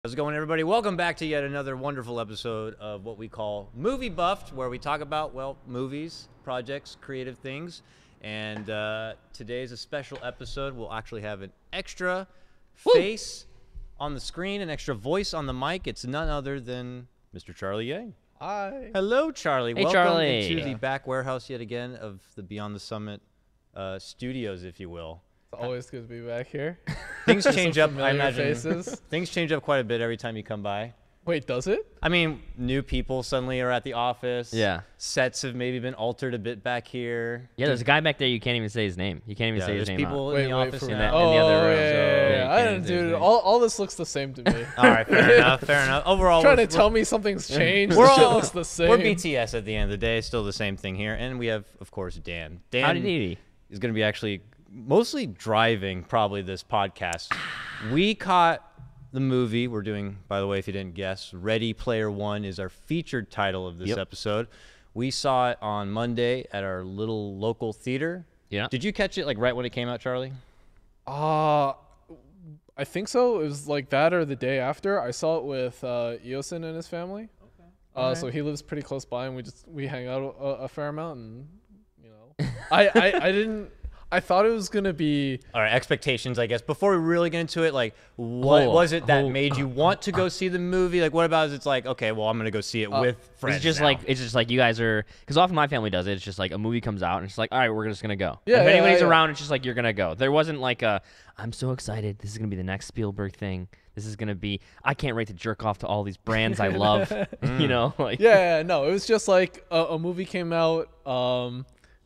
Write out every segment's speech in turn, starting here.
How's it going, everybody? Welcome back to yet another wonderful episode of what we call Movie Buffed, where we talk about, well, movies, projects, creative things. And today is a special episode. We'll actually have an extra face on the screen, an extra voice on the mic. It's none other than Mr. Charlie Yang. Hi. Hello, Charlie. Hey, Welcome Charlie. into the back warehouse yet again of the Beyond the Summit studios, if you will. It's always good to be back here. Things change up, I Familiar imagine. faces. Things change up quite a bit every time you come by. Wait, does it? I mean, new people suddenly are at the office. Yeah. Sets have maybe been altered a bit back here. Yeah, there's a guy back there. You can't even say his name. You can't even say his there's name. people Wait, in the office for in real? that. in the other room, Yeah, so yeah. you I can't didn't, say his dude. name. All this looks the same to me. All right, fair enough, fair enough. Overall, Trying to tell me something's changed. we're This shit all looks the same. we're BTS at the end of the day. Still the same thing here, and we have, of course, Dan. Dan Howdy doody. is going to be actually mostly driving probably this podcast. We caught the movie we're doing, by the way, if you didn't guess. Ready Player One is our featured title of this episode. We saw it on Monday at our little local theater. Yeah. Did you catch it like right when it came out, Charlie? I think so. It was like that or the day after. I saw it with Eosin and his family. Okay. So he lives pretty close by, and we hang out a fair amount. And you know, I thought it was gonna be. All right, expectations, I guess. Before we really get into it, like, what was it that made you want to go see the movie? Like, what about is it's like, okay, well, I'm gonna go see it with friends. It's just like you guys are, because often my family does it. It's just like a movie comes out and it's like, all right, we're just gonna go. Yeah, if anybody's yeah. around, it's just like you're gonna go. There wasn't like I'm so excited. This is gonna be the next Spielberg thing. This is gonna be. I can't wait to jerk off to all these brands I love. You know, like. Yeah, no, it was just like a movie came out.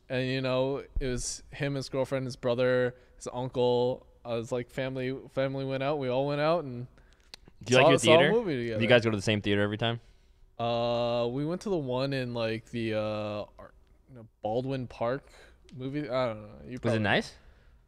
And you know, it was him, his girlfriend, his brother, his uncle. I was like, family went out. We all went out and Do you like your theater? saw a movie together. Do you guys go to the same theater every time? We went to the one in like the Baldwin Park movie. I don't know. Was it nice?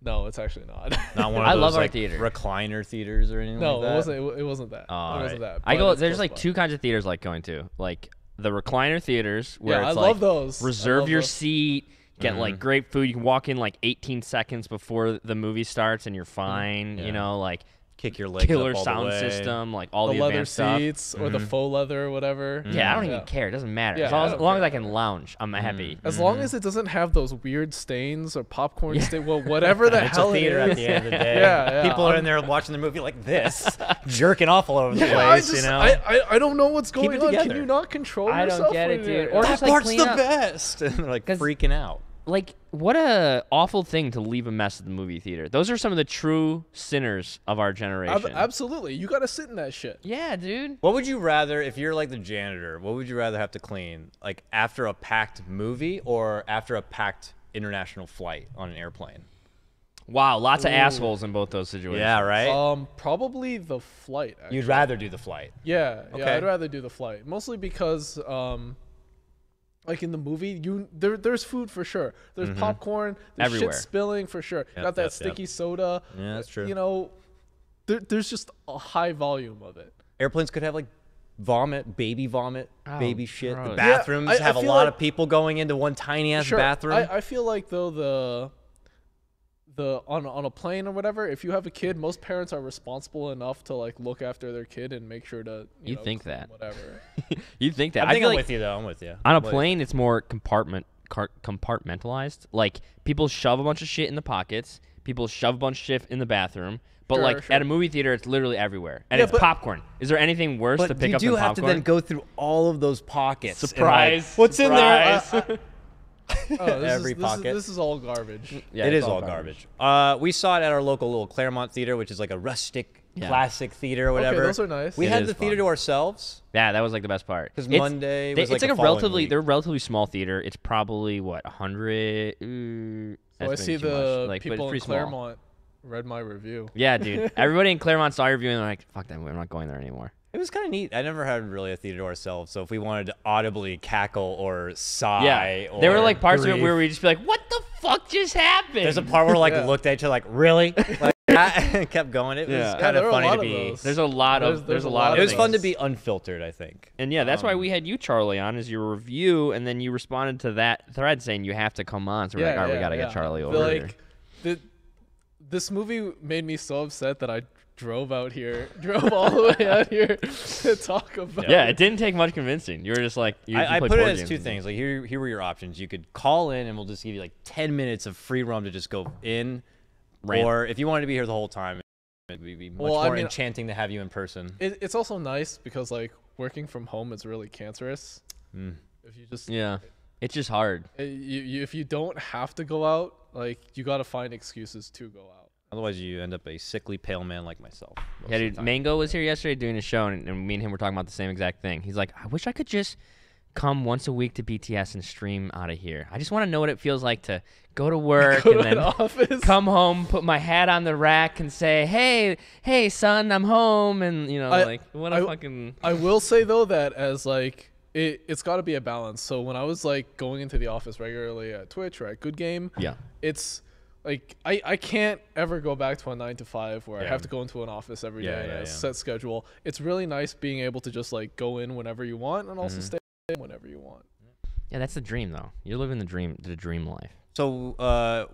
No, it's actually not. Not one of I those love our like theater. recliner theaters or anything No, like that. it wasn't that. Oh, it wasn't that. I but go. it's There's close like by. two kinds of theaters I like going to. Like the recliner theaters where Yeah, it's I like love those. I reserve love your those. seat, get like great food. You can walk in like 18 seconds before the movie starts and you're fine. You know, like Kick your legs killer up all sound the way. system, like all The the leather advanced stuff. seats or the faux leather or whatever. Yeah, I don't Yeah. even care. It doesn't matter. Yeah, as I long, as, don't long as care. I can lounge, I'm happy. As long as it doesn't have those weird stains or popcorn stain, well, whatever the It's hell a theater it at is. the end of the day. Yeah, People are in there watching the movie like this, jerking off all over the Yeah, place, you know? I don't know what's going it on. Can together. you not control I yourself? don't get when it, you're- dude. Or that just like part's clean the up. best. And they're like 'Cause- freaking out. Like, what a awful thing to leave a mess at the movie theater. Those are some of the true sinners of our generation. Absolutely. You got to sit in that shit. Yeah, dude. What would you rather, if you're like the janitor, what would you rather have to clean? Like after a packed movie or after a packed international flight on an airplane? Wow, lots of assholes in both those situations. Yeah, right? Probably the flight. Actually. You'd rather do the flight. Yeah, Okay. I'd rather do the flight. Mostly because, like in the movie, there's food for sure. There's popcorn. There's Everywhere. shit spilling for sure. Got that sticky soda. Yeah, that's true. You know, there's just a high volume of it. Airplanes could have like vomit, baby Oh, baby shit. The gross. bathrooms Yeah, I have a feel lot like- of people going into one tiny ass Sure. bathroom. I feel like though the on a plane or whatever, if you have a kid, most parents are responsible enough to like look after their kid and make sure to You know, think clean that. whatever. You think that? I think feel I'm like with you though. I'm with you. on a But- plane, it's more compartmentalized. Like people shove a bunch of shit in the pockets. People shove a bunch of shit in the bathroom. But Sure, like sure. at a movie theater, it's literally everywhere, and Yeah, it's but- popcorn. Is there anything worse to But pick you up do than have to popcorn? then go through all of those pockets. and, like, Surprise! what's in there? Surprise. Oh, Every pocket. This is all garbage. Yeah, It it's is all garbage. We saw it at our local little Claremont theater, which is like a rustic, classic theater or whatever. those are nice. We It had is the theater fun. to ourselves. Yeah, that was like the best part. 'Cause It's- Monday they- was, it's like, like the a following relatively week. they're a relatively small theater. It's probably what 100. So that's I see maybe too much. the Like, but it's people in pretty small. Claremont read my review. Yeah, dude. Everybody in Claremont saw your review and they're like, "Fuck that, we're not going there anymore." It was kind of neat. I never had really a theater to ourselves, so if we wanted to audibly cackle or sigh, Yeah, or there were like parts of it grieve- where we'd just be like, "What the fuck just happened?" There's a part where like Yeah. looked at each other like, really? Like that, kept going. It was Yeah. kind Yeah, of there are a funny lot to of be. those. There's a lot of There's a a lot lot of It was things. fun to be unfiltered, I think. And yeah, that's why we had you, Charlie, on as your review, and then you responded to that thread saying you have to come on. So we're like, all right, we gotta get Charlie over here. This movie made me so upset that I drove all the way out here to talk about. Yeah, it didn't take much convincing. You were just like, I put it as two things. Like here were your options. You could call in, and we'll just give you like 10 minutes of free roam to just go in, or if you wanted to be here the whole time, it would be much more enchanting to have you in person. It's also nice because like working from home is really cancerous. If you just it's just hard. If you don't have to go out, like you got to find excuses to go out. Otherwise, you end up a sickly, pale man like myself. Yeah, dude. Mango was here yesterday doing a show, and me and him were talking about the same exact thing. He's like, I wish I could just come once a week to BTS and stream out of here. I just want to know what it feels like to go to work and then come home, put my hat on the rack, and say, hey, son, I'm home, and what a fucking. I will say though that as like. It's got to be a balance. So when I was like going into the office regularly at Twitch or at Good Game, it's like I can't ever go back to a 9 to 5 where I have to go into an office every day and a set schedule. It's really nice being able to just like go in whenever you want and also stay in whenever you want. Yeah, that's the dream though. You're living the dream life. So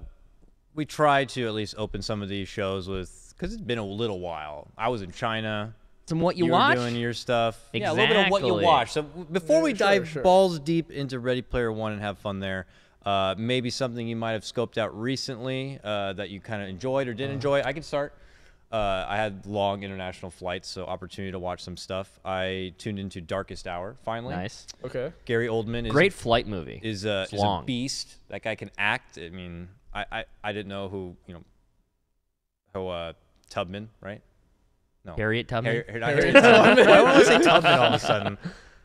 we tried to at least open some of these shows with, because it's been a little while. I was in China. Some what you were watch? Doing your stuff. Exactly. Yeah, a little bit of what you watch. So before we dive balls deep into Ready Player One and have fun there, maybe something you might have scoped out recently that you kind of enjoyed or didn't enjoy. I can start. I had long international flights, so opportunity to watch some stuff. I tuned into Darkest Hour, finally. Nice. Okay. Gary Oldman. Great flight movie. Is a beast. That guy can act. I mean, I didn't know who Tubman, right? No. Harriet Tubman? Harriet Tubman. I want to say Tubman all of a sudden.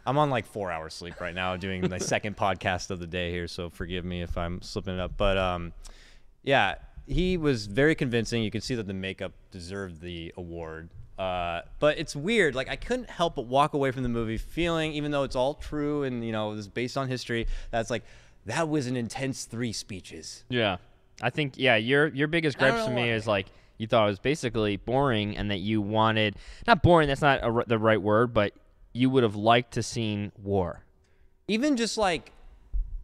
I'm on like 4 hours sleep right now doing my second podcast of the day here, so forgive me if I'm slipping it up. But yeah, he was very convincing. You can see that the makeup deserved the award. But it's weird. Like I couldn't help but walk away from the movie feeling, even though it's all true and it's based on history, that's like that was an intense 3 speeches. Yeah. I think your biggest gripes to me is like you thought it was basically boring and that you wanted, not boring, that's not the right word, but you would have liked to seen war. Even just like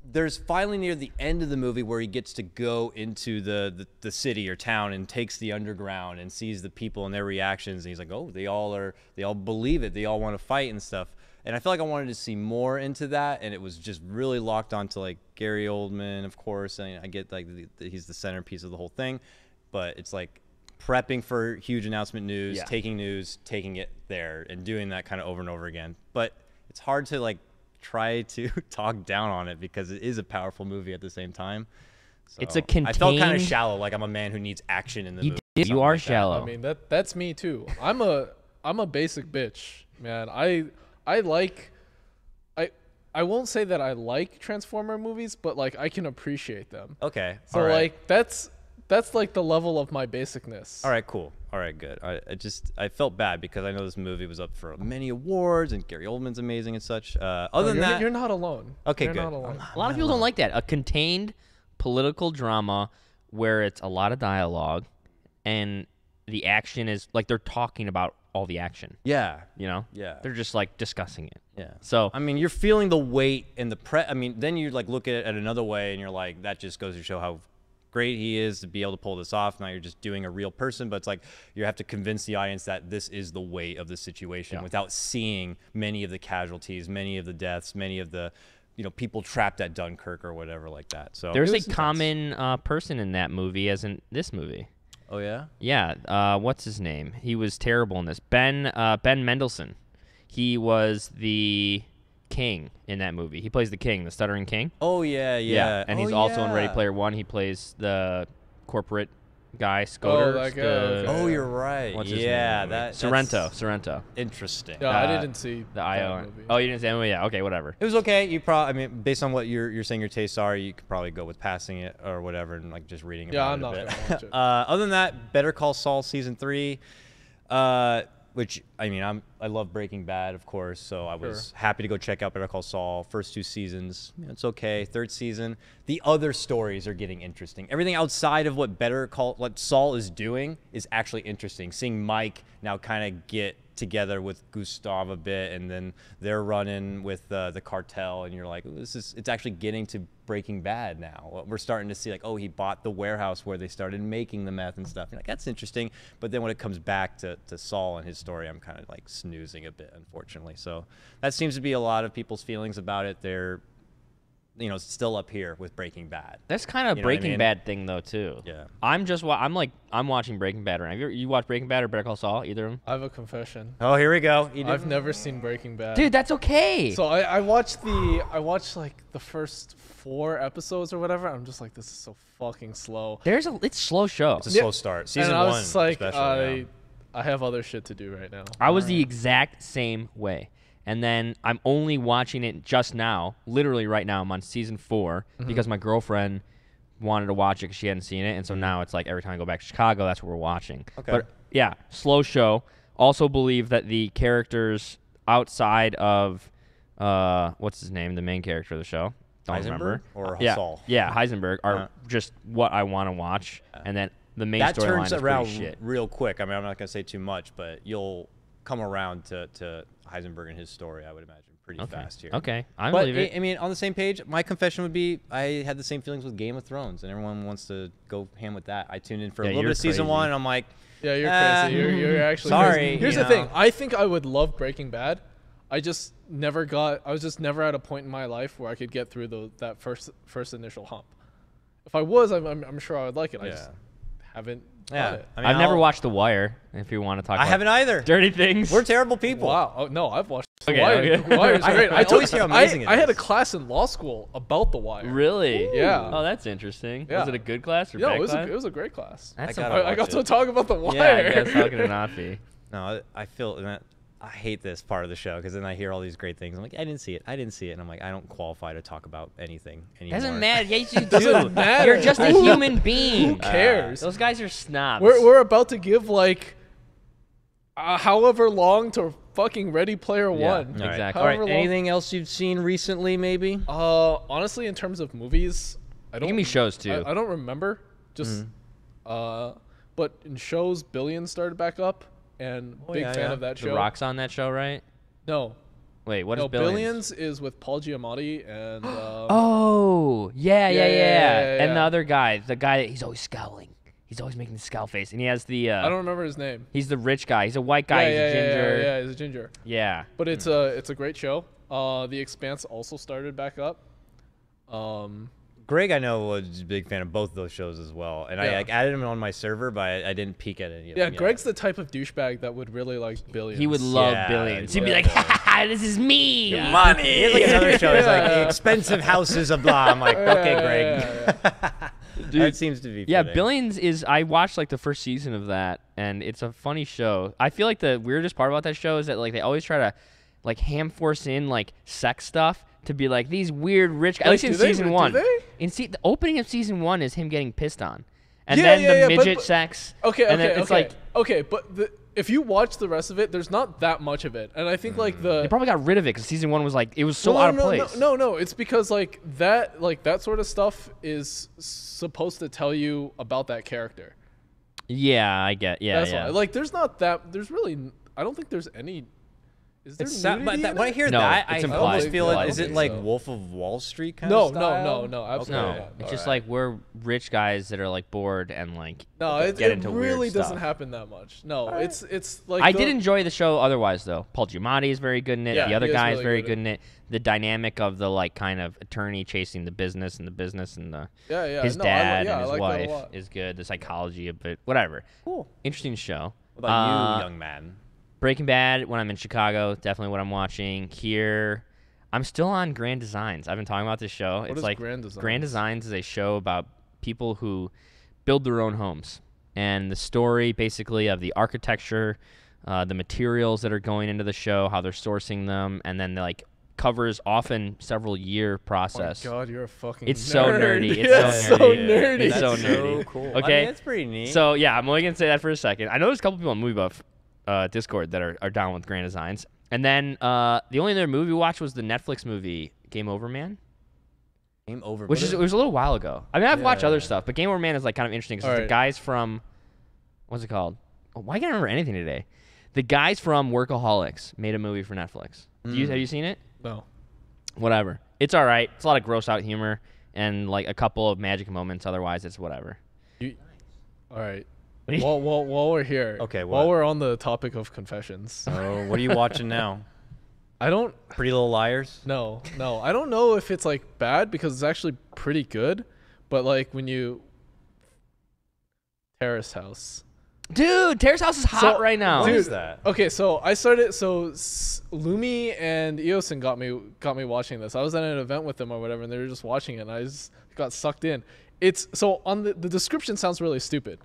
there's finally near the end of the movie where he gets to go into the city or town and takes the underground and sees the people and their reactions. And he's like, oh, they all believe it. They all want to fight and stuff. And I feel like I wanted to see more into that. And it was just really locked onto like Gary Oldman, of course. And I get like he's the centerpiece of the whole thing, but it's like, prepping for huge announcement news, taking it there, and doing that kind of over and over again. But it's hard to like try to talk down on it because it is a powerful movie at the same time. So it's a contained. I felt kind of shallow, like I'm a man who needs action in the movie. You are like shallow. I mean that's me too. I'm a basic bitch, man. I won't say that I like Transformer movies, but like I can appreciate them. Okay. So like that's like the level of my basicness. All right, cool. All right, good. I felt bad because I know this movie was up for many awards and Gary Oldman's amazing and such. Other than that, you're not alone. Okay, you're good. Not alone. A lot of people don't like that. A contained political drama where it's a lot of dialogue and the action is like they're talking about all the action. Yeah. Yeah. They're just like discussing it. Yeah. So I mean, you're feeling the weight and the I mean, then you like look at it another way and you're like, that just goes to show how great he is to be able to pull this off. Now you're just doing a real person, but it's like you have to convince the audience that this is the weight of the situation without seeing many of the casualties, many of the deaths, many of the people trapped at Dunkirk or whatever like that. So there's a common person in that movie as in this movie. Oh yeah? Yeah. What's his name? He was terrible in this. Ben Mendelsohn. He was the king in that movie. He plays the king, the stuttering king. Oh yeah. And he's also in Ready Player One. He plays the corporate guy, Scoter. Oh, that guy. Okay. Oh, you're right. What's his name? Sorrento. Interesting. Yeah, I didn't see the IO. movie. Oh, you didn't see that movie? Yeah. Okay, whatever. It was okay. You probably, I mean, based on what you're saying your tastes are, you could probably go with passing it or whatever and like just reading about I'm it not a bit. gonna watch it. Other than that, Better Call Saul season 3. Which I mean, I love Breaking Bad, of course, so I was happy to go check out Better Call Saul. First 2 seasons, it's okay. 3rd season, the other stories are getting interesting. Everything outside of what what Saul is doing is actually interesting. Seeing Mike now kind of get together with Gustav a bit, and then they're running with the cartel, and you're like, it's actually getting to Breaking Bad now. We're starting to see like, oh, he bought the warehouse where they started making the meth and stuff. You're like, that's interesting. But then when it comes back to Saul and his story, I'm kind of like snoozing a bit, unfortunately. So that seems to be a lot of people's feelings about it. They're still up here with Breaking Bad. That's kind of Breaking Bad thing though too. Yeah. I'm watching Breaking Bad right now. You watch Breaking Bad or Better Call Saul? Either of them? I have a confession. Oh, here we go. I've never seen Breaking Bad. Dude, that's okay. So I watched like the first 4 episodes or whatever. I'm just like, this is so fucking slow. It's a slow show. It's a slow start. Season 1, I was just like, especially. I have other shit to do right now. I was the exact same way. And then I'm only watching it just now, literally right now. I'm on season 4 because my girlfriend wanted to watch it because she hadn't seen it. And so now it's like every time I go back to Chicago, that's what we're watching. Okay. But yeah, slow show. Also believe that the characters outside of, what's his name, the main character of the show? Don't remember. Or Saul? Yeah, Heisenberg are just what I want to watch. And then the main storyline is that turns around shit. real quick. I mean, I'm not going to say too much, but you'll come around to Heisenberg and his story, I would imagine, pretty fast here. Okay, I believe it. I mean, on the same page, my confession would be I had the same feelings with Game of Thrones, and everyone wants to go ham with that. I tuned in for a little bit of season 1, and I'm like, yeah, you're crazy. You're actually sorry. Crazy. Here's the thing. I think I would love Breaking Bad. I was just never at a point in my life where I could get through that first initial hump. If I was, I'm sure I would like it. I just haven't. Yeah, it. I mean, I've never watched The Wire. If you want to talk, I haven't either. Dirty things. We're terrible people. Wow. Oh, no, I've watched The Okay, Wire. okay. The Wire is great. I always hear how amazing it I had a is. class in law school about The Wire. Really? Yeah. Oh, that's interesting. Yeah. Was it a good class or Yeah, bad it was class? it was a great class. That's I I got to talk about The Wire. yeah, I guess how could it not be? No, I feel that I hate this part of the show because then I hear all these great things. I'm like, I didn't see it. And I'm like, I don't qualify to talk about anything anymore. Doesn't matter. Yes, you do. Doesn't matter. You're just a human being. Who cares? Those guys are snobs. We're about to give like however long to fucking Ready Player One. All right. Exactly. All right. However long- Anything else you've seen recently, maybe? Honestly, in terms of movies, I don't. Give me shows too. I don't remember. Just, but in shows, Billions started back up, and big yeah, fan yeah. of that The show. Rock's on that show, right? No, Wait, what no. is Billions? Billions is with Paul Giamatti and. Oh, yeah. yeah. And the other guy, he's always scowling. He's always making the scowl face, and he has the. I don't remember his name. He's the rich guy. He's a white guy. He's a ginger. Yeah, he's a ginger. Yeah. But it's a great show. The Expanse also started back up. Greg, I know, was a big fan of both of those shows as well. And I Yeah. like, added him on my server, but I didn't peek at any of Yeah, them yet. Greg's the type of douchebag that would really like Billions. He would love Yeah, Billions. I'd He'd be love like, ha ha ha, this is me. He Money. has like another show. It's like the expensive houses of blah. I'm like, okay, Greg. Yeah. That seems to be Yeah, fitting. Billions is. I watched like the first season of that, and it's a funny show. I feel like the weirdest part about that show is that like they always try to like ham force in like sex stuff to be like these weird rich guys. At Like, least in do they? season Do 1. they? The opening of season 1 is him getting pissed on, and Yeah, then yeah, the but- midget sex. Okay, and then okay, it's okay. like Okay, but if you watch the rest of it, there's not that much of it, and I think like they probably got rid of it because season 1 was like it was so Well, out of no, place. No, it's because like that sort of stuff is supposed to tell you about that character. Yeah, I get. Yeah, That's yeah. why. Like, there's really. I don't think there's any. Is there nudity But in when I it? hear No, that, I it's almost implied. feel No, it. I Is don't it think like so. Wolf of Wall Street kind No, of style? no, absolutely No, not. it's just Alright. like we're rich guys that are like bored and like No, get it into really weird doesn't stuff. happen that much. No, it's like I did enjoy the show otherwise though. Paul Giamatti is very good in it. Yeah, The other he is guy is really very good good in it. The dynamic of the like kind of attorney chasing the business and the Yeah. his No, dad I and his like that a wife lot. is good. The psychology of it, whatever. Cool. Interesting show. What about you, young man? Breaking Bad when I'm in Chicago, definitely what I'm watching. Here, I'm still on Grand Designs. I've been talking about this show. It's is like Grand Designs? Grand Designs is a show about people who build their own homes. And the story basically of the architecture, the materials that are going into the show, how they're sourcing them, and then like covers often several year process. Oh my God, you're a fucking. It's nerd. so nerdy. It's Yeah, so nerdy. It's That's so nerdy. cool. Okay. I mean, that's pretty neat. So yeah, I'm only gonna say that for a second. I know there's a couple people on Movie Buff Discord that are down with grand designs. And then the only other movie we watched was the Netflix movie Game Over Man. Game Over. Which it was a little while ago. I mean, I've watched other stuff, but Game Over Man is like kind of interesting because the guys from what's it called? Oh, why can't I remember anything today? The guys from Workaholics made a movie for Netflix. Have you seen it? No. Whatever. It's all right. It's a lot of gross out humor and like a couple of magic moments. Otherwise, it's whatever. All right. While we're here, while we're on the topic of confessions. Oh, what are you watching now? I don't. Pretty Little Liars? No. I don't know if it's like bad because it's actually pretty good, but like when you Terrace House. Dude, Terrace House is hot right now. What is that? Okay, so I started. So Lumi and Eosin got me watching this. I was at an event with them or whatever, and they were just watching it, and I just got sucked in. It's so on the description sounds really stupid.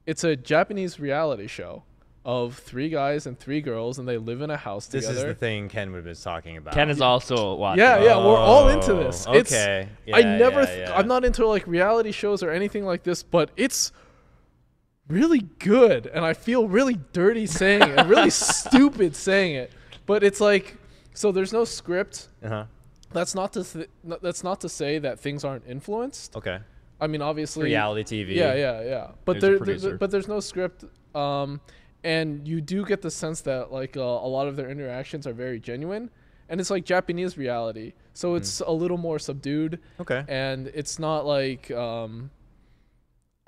It's a Japanese reality show of 3 guys and 3 girls, and they live in a house together. This is the thing Ken would have been talking about. Ken is also watching. Yeah, we're all into this. Okay. I'm not into like reality shows or anything like this, but it's really good, and I feel really dirty saying it, and really stupid saying it. But it's like, so there's no script. That's not to say that things aren't influenced. Okay. I mean, obviously reality TV. Yeah. But there's no script. And you do get the sense that like a lot of their interactions are very genuine, and it's like Japanese reality, so it's a little more subdued. Okay. And it's not like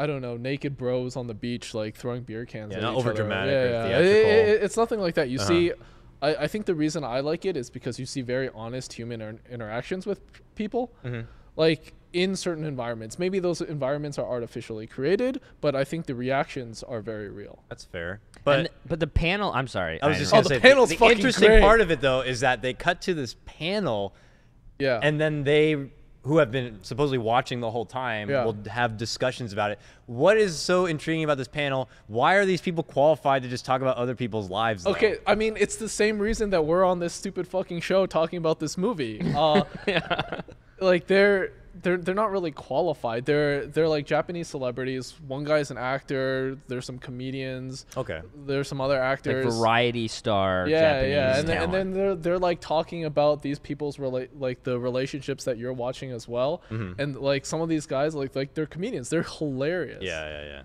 I don't know, naked bros on the beach like throwing beer cans at not each over other. dramatic Yeah, or yeah. theatrical. It's nothing like that. You see, I think the reason I like it is because you see very honest human interactions with people. Like in certain environments. Maybe those environments are artificially created, but I think the reactions are very real. That's fair. But the panel, I'm sorry. I was just going to say, panel's the fucking interesting great. part of it, though, is that they cut to this panel, and then they, who have been supposedly watching the whole time, will have discussions about it. What is so intriguing about this panel? Why are these people qualified to just talk about other people's lives, though? Okay, I mean, it's the same reason that we're on this stupid fucking show talking about this movie. Like, they're not really qualified. They're like Japanese celebrities. One guy's an actor. There's some comedians. Okay. There's some other actors. Like variety star. Yeah. Japanese And then they're like talking about these people's like the relationships that you're watching as well. And like some of these guys like they're comedians. They're hilarious. Yeah.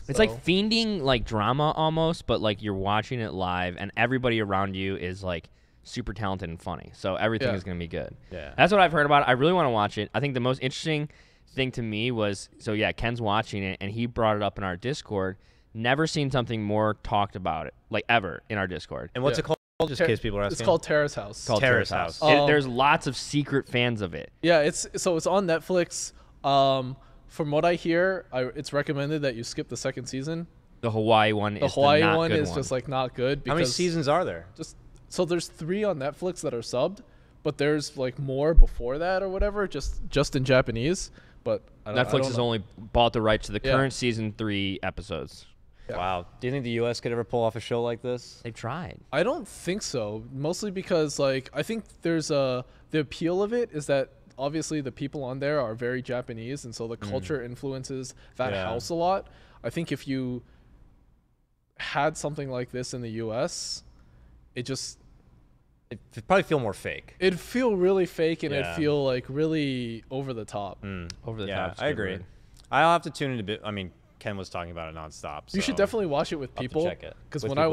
It's like fiending like drama almost, but like you're watching it live and everybody around you is like super talented and funny, so everything is going to be good. That's what I've heard about it. I really want to watch it. I think the most interesting thing to me was, Ken's watching it and he brought it up in our Discord. Never seen something more talked about it like ever in our Discord. And what's it called, just in case people are asking? It's called Terrace House. Terrace House. There's lots of secret fans of it. Yeah, it's on Netflix. From what I hear, it's recommended that you skip the second season. The Hawaii one is just like not good. How many seasons are there? So there's 3 on Netflix that are subbed, but there's like more before that or whatever, just in Japanese. But Netflix has only bought the rights to the current season 3 episodes. Yeah. Wow. Do you think the U.S. could ever pull off a show like this? They've tried. I don't think so. Mostly because like I think there's the appeal of it is that obviously the people on there are very Japanese, and so the culture influences that house a lot. I think if you had something like this in the U.S., It'd probably feel more fake. It'd feel really fake, and it'd feel like really over the top. Over the top. I agree. I'll have to tune in a bit. I mean, Ken was talking about it nonstop. So you should definitely watch it with people. Check it. Because when I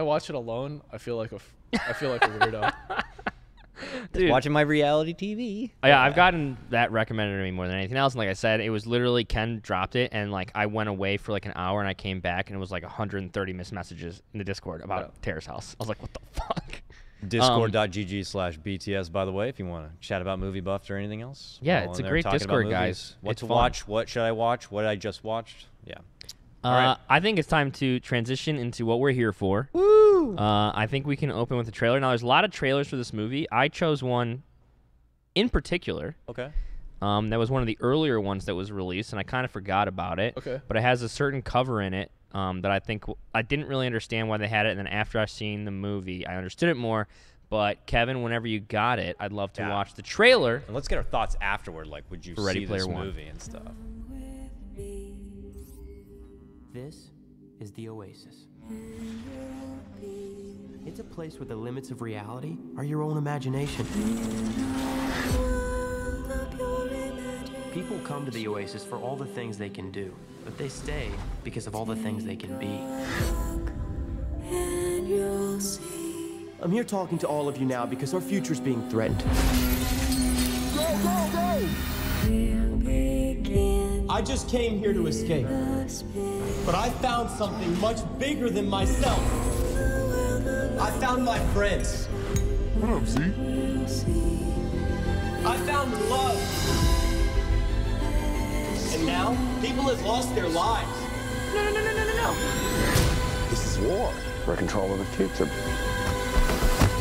watch it alone, I feel like a weirdo. Dude. Watching my reality TV. Yeah, I've gotten that recommended to me more than anything else. And like I said, it was literally Ken dropped it, and like I went away for like an hour, and I came back, and it was like 130 missed messages in the Discord about Terrace House. I was like, what the fuck? Discord.gg/BTS, by the way, if you want to chat about movie buffed or anything else. Yeah, it's a great Discord, guys. What to watch? What should I watch? What I just watched? Yeah. Right. I think it's time to transition into what we're here for. Woo! I think we can open with a trailer. Now, there's a lot of trailers for this movie. I chose one in particular. Okay. That was one of the earlier ones that was released, and I kind of forgot about it. Okay. But it has a certain cover in it that I think I didn't really understand why they had it, and then after I seen the movie, I understood it more. But Kevin, whenever you got it, I'd love to watch the trailer. And let's get our thoughts afterward. Like, would you see this movie and stuff? This is the Oasis. It's a place where the limits of reality are your own imagination. People come to the Oasis for all the things they can do, but they stay because of all the things they can be. I'm here talking to all of you now because our future's being threatened. Go, go, go! I just came here to escape, but I found something much bigger than myself. I found my friends. What up, Z? I found love. And now, people have lost their lives. No. This is war. We're in control of the future.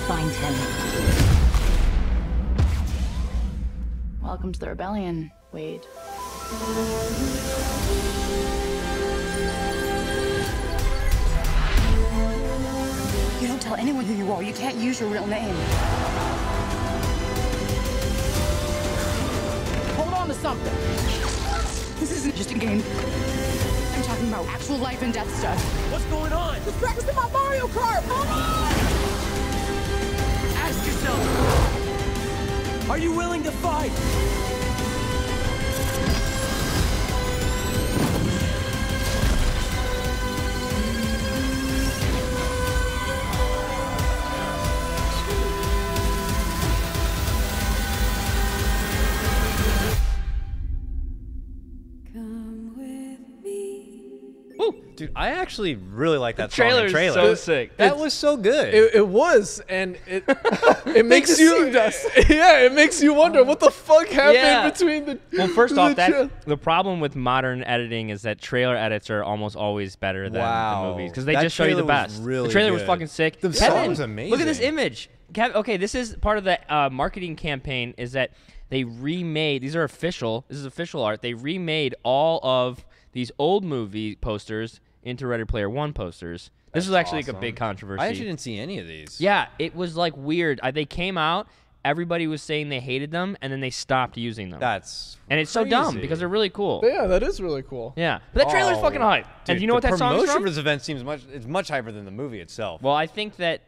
Find him. Welcome to the rebellion, Wade. You don't tell anyone who you are. You can't use your real name. Hold on to something. This isn't just a game. I'm talking about actual life and death stuff. What's going on? Just practicing my Mario Kart! Come on! Ask yourself, are you willing to fight? Dude, I actually really like that Trailer song. is so sick. That was so good. It was, and it it makes you it makes you wonder what the fuck happened between the. Well, first off, the problem with modern editing is that trailer edits are almost always better than the movies because they just show you the best. Really the trailer good. was fucking sick. The song was amazing. Look at this image. Okay, this is part of the marketing campaign. Is that they remade? These are official. This is official art. They remade all of these old movie posters into Ready Player One posters. This was actually like a big controversy. I actually didn't see any of these. Yeah, it was like weird. They came out, everybody was saying they hated them, and then they stopped using them. And it's so dumb because they're really cool. Yeah, that is really cool. Yeah, but that trailer's fucking hype. Dude, and do you know what that song is from? The promotion from? for this event seems much hyper than the movie itself. Well, I think that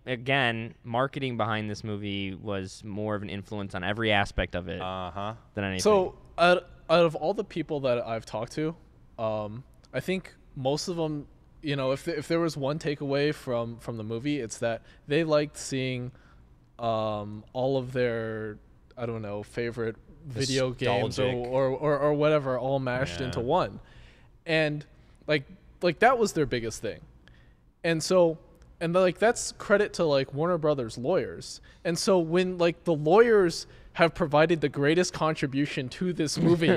again, marketing behind this movie was more of an influence on every aspect of it than anything. So out of all the people that I've talked to, I think most of them, you know, if there was one takeaway from the movie, it's that they liked seeing all of their, I don't know, favorite video games or whatever all mashed into one. And like that was their biggest thing. And so that's credit to like Warner Brothers lawyers. And so when like the lawyers have provided the greatest contribution to this movie,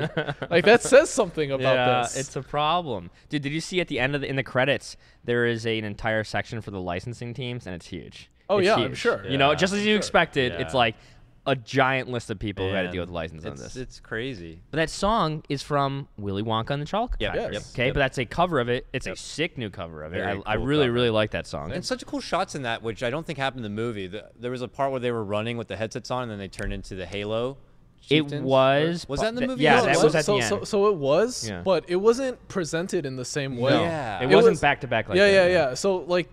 like that says something about this. It's a problem. Dude, did you see at the end in the credits there is an entire section for the licensing teams, and it's huge. Oh, it's yeah, huge. I'm sure. You know, just as you expected, Yeah. it's like a giant list of people who had to deal with license on this. It's crazy. But that song is from Willy Wonka and the Chocolate Factory. Yes. Okay, but that's a cover of it. It's a sick new cover of it. Very I cool really, cover. really like that song. And such cool shots in that, which I don't think happened in the movie. There was a part where they were running with the headsets on, and then they turned into the Halo. It was. Was that in the movie? Yeah, No, that was at the end. So it was, Yeah. but it wasn't presented in the same way. No, Yeah. it It wasn't was- back to back like yeah, that. yeah. So like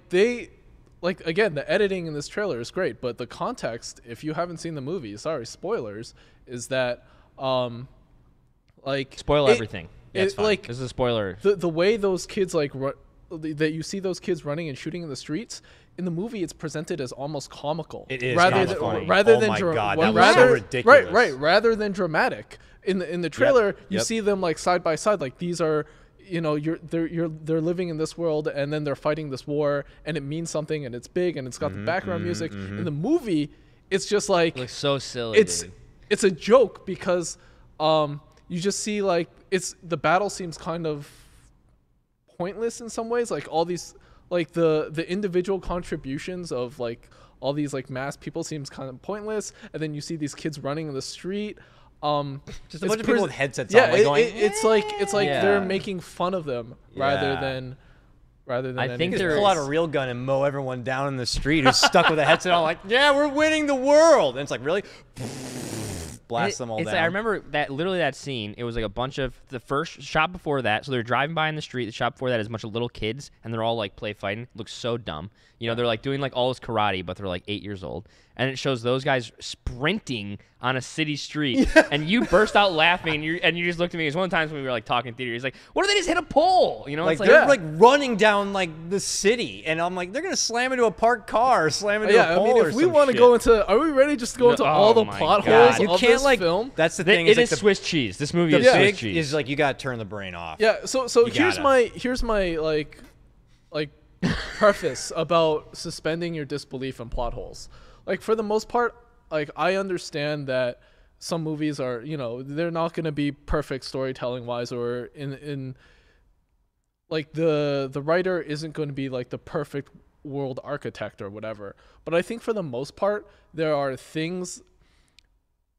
again, the editing in this trailer is great, but the context, if you haven't seen the movie, sorry, spoilers, is that Spoil everything. Yeah, it's fine. like This is a spoiler. the way those kids that you see those kids running and shooting in the streets. In the movie, it's presented as almost comical. It is rather kinda than funny. rather Oh than my God, well, that was so rather, ridiculous. Right, rather than dramatic. In the trailer, you Yep. see them like side by side, like these are, you know, they're living in this world, and then they're fighting this war, and it means something, and it's big, and it's got the background music. In the movie, it's just like It looks so silly. it's dude. it's a joke because you just see like the battle seems kind of pointless in some ways, like all these like the individual contributions of like all these like mass people seems kind of pointless, and then you see these kids running in the street, Just a bunch of people with headsets yeah, on, like going, it's like Yeah. they're making fun of them rather Yeah. than I think anything. there pull out a real gun and mow everyone down in the street who's stuck with a headset on, like, yeah, we're winning the world. And it's like, really? blast them all down. Like, I remember that literally that scene. It was like a bunch of the first shot before that. So they're driving by in the street. The shot before that is a bunch of little kids, and they're all like play fighting. Looks so dumb. You know, they're like doing like all this karate, but they're like 8 years old. And it shows those guys sprinting on a city street, and you burst out laughing, and you just looked at me. It was one of the times when we were like talking theater. He's like, "What if they just hit a pole?" You know, like it's like they're like running down like the city, and I'm like, they're gonna slam into a parked car, slam into a pole. I mean, if we want to go into, are we ready just to go into all the plot holes you of can't this like film? That's the thing. It is is Swiss cheese. This movie the is big Swiss cheese. is like you gotta turn the brain off. Yeah. So here's my like preface about suspending your disbelief in plot holes. Like, for the most part, like, I understand that some movies are, you know, they're not going to be perfect storytelling wise, or in like the writer isn't going to be like the perfect world architect or whatever. But I think for the most part, there are things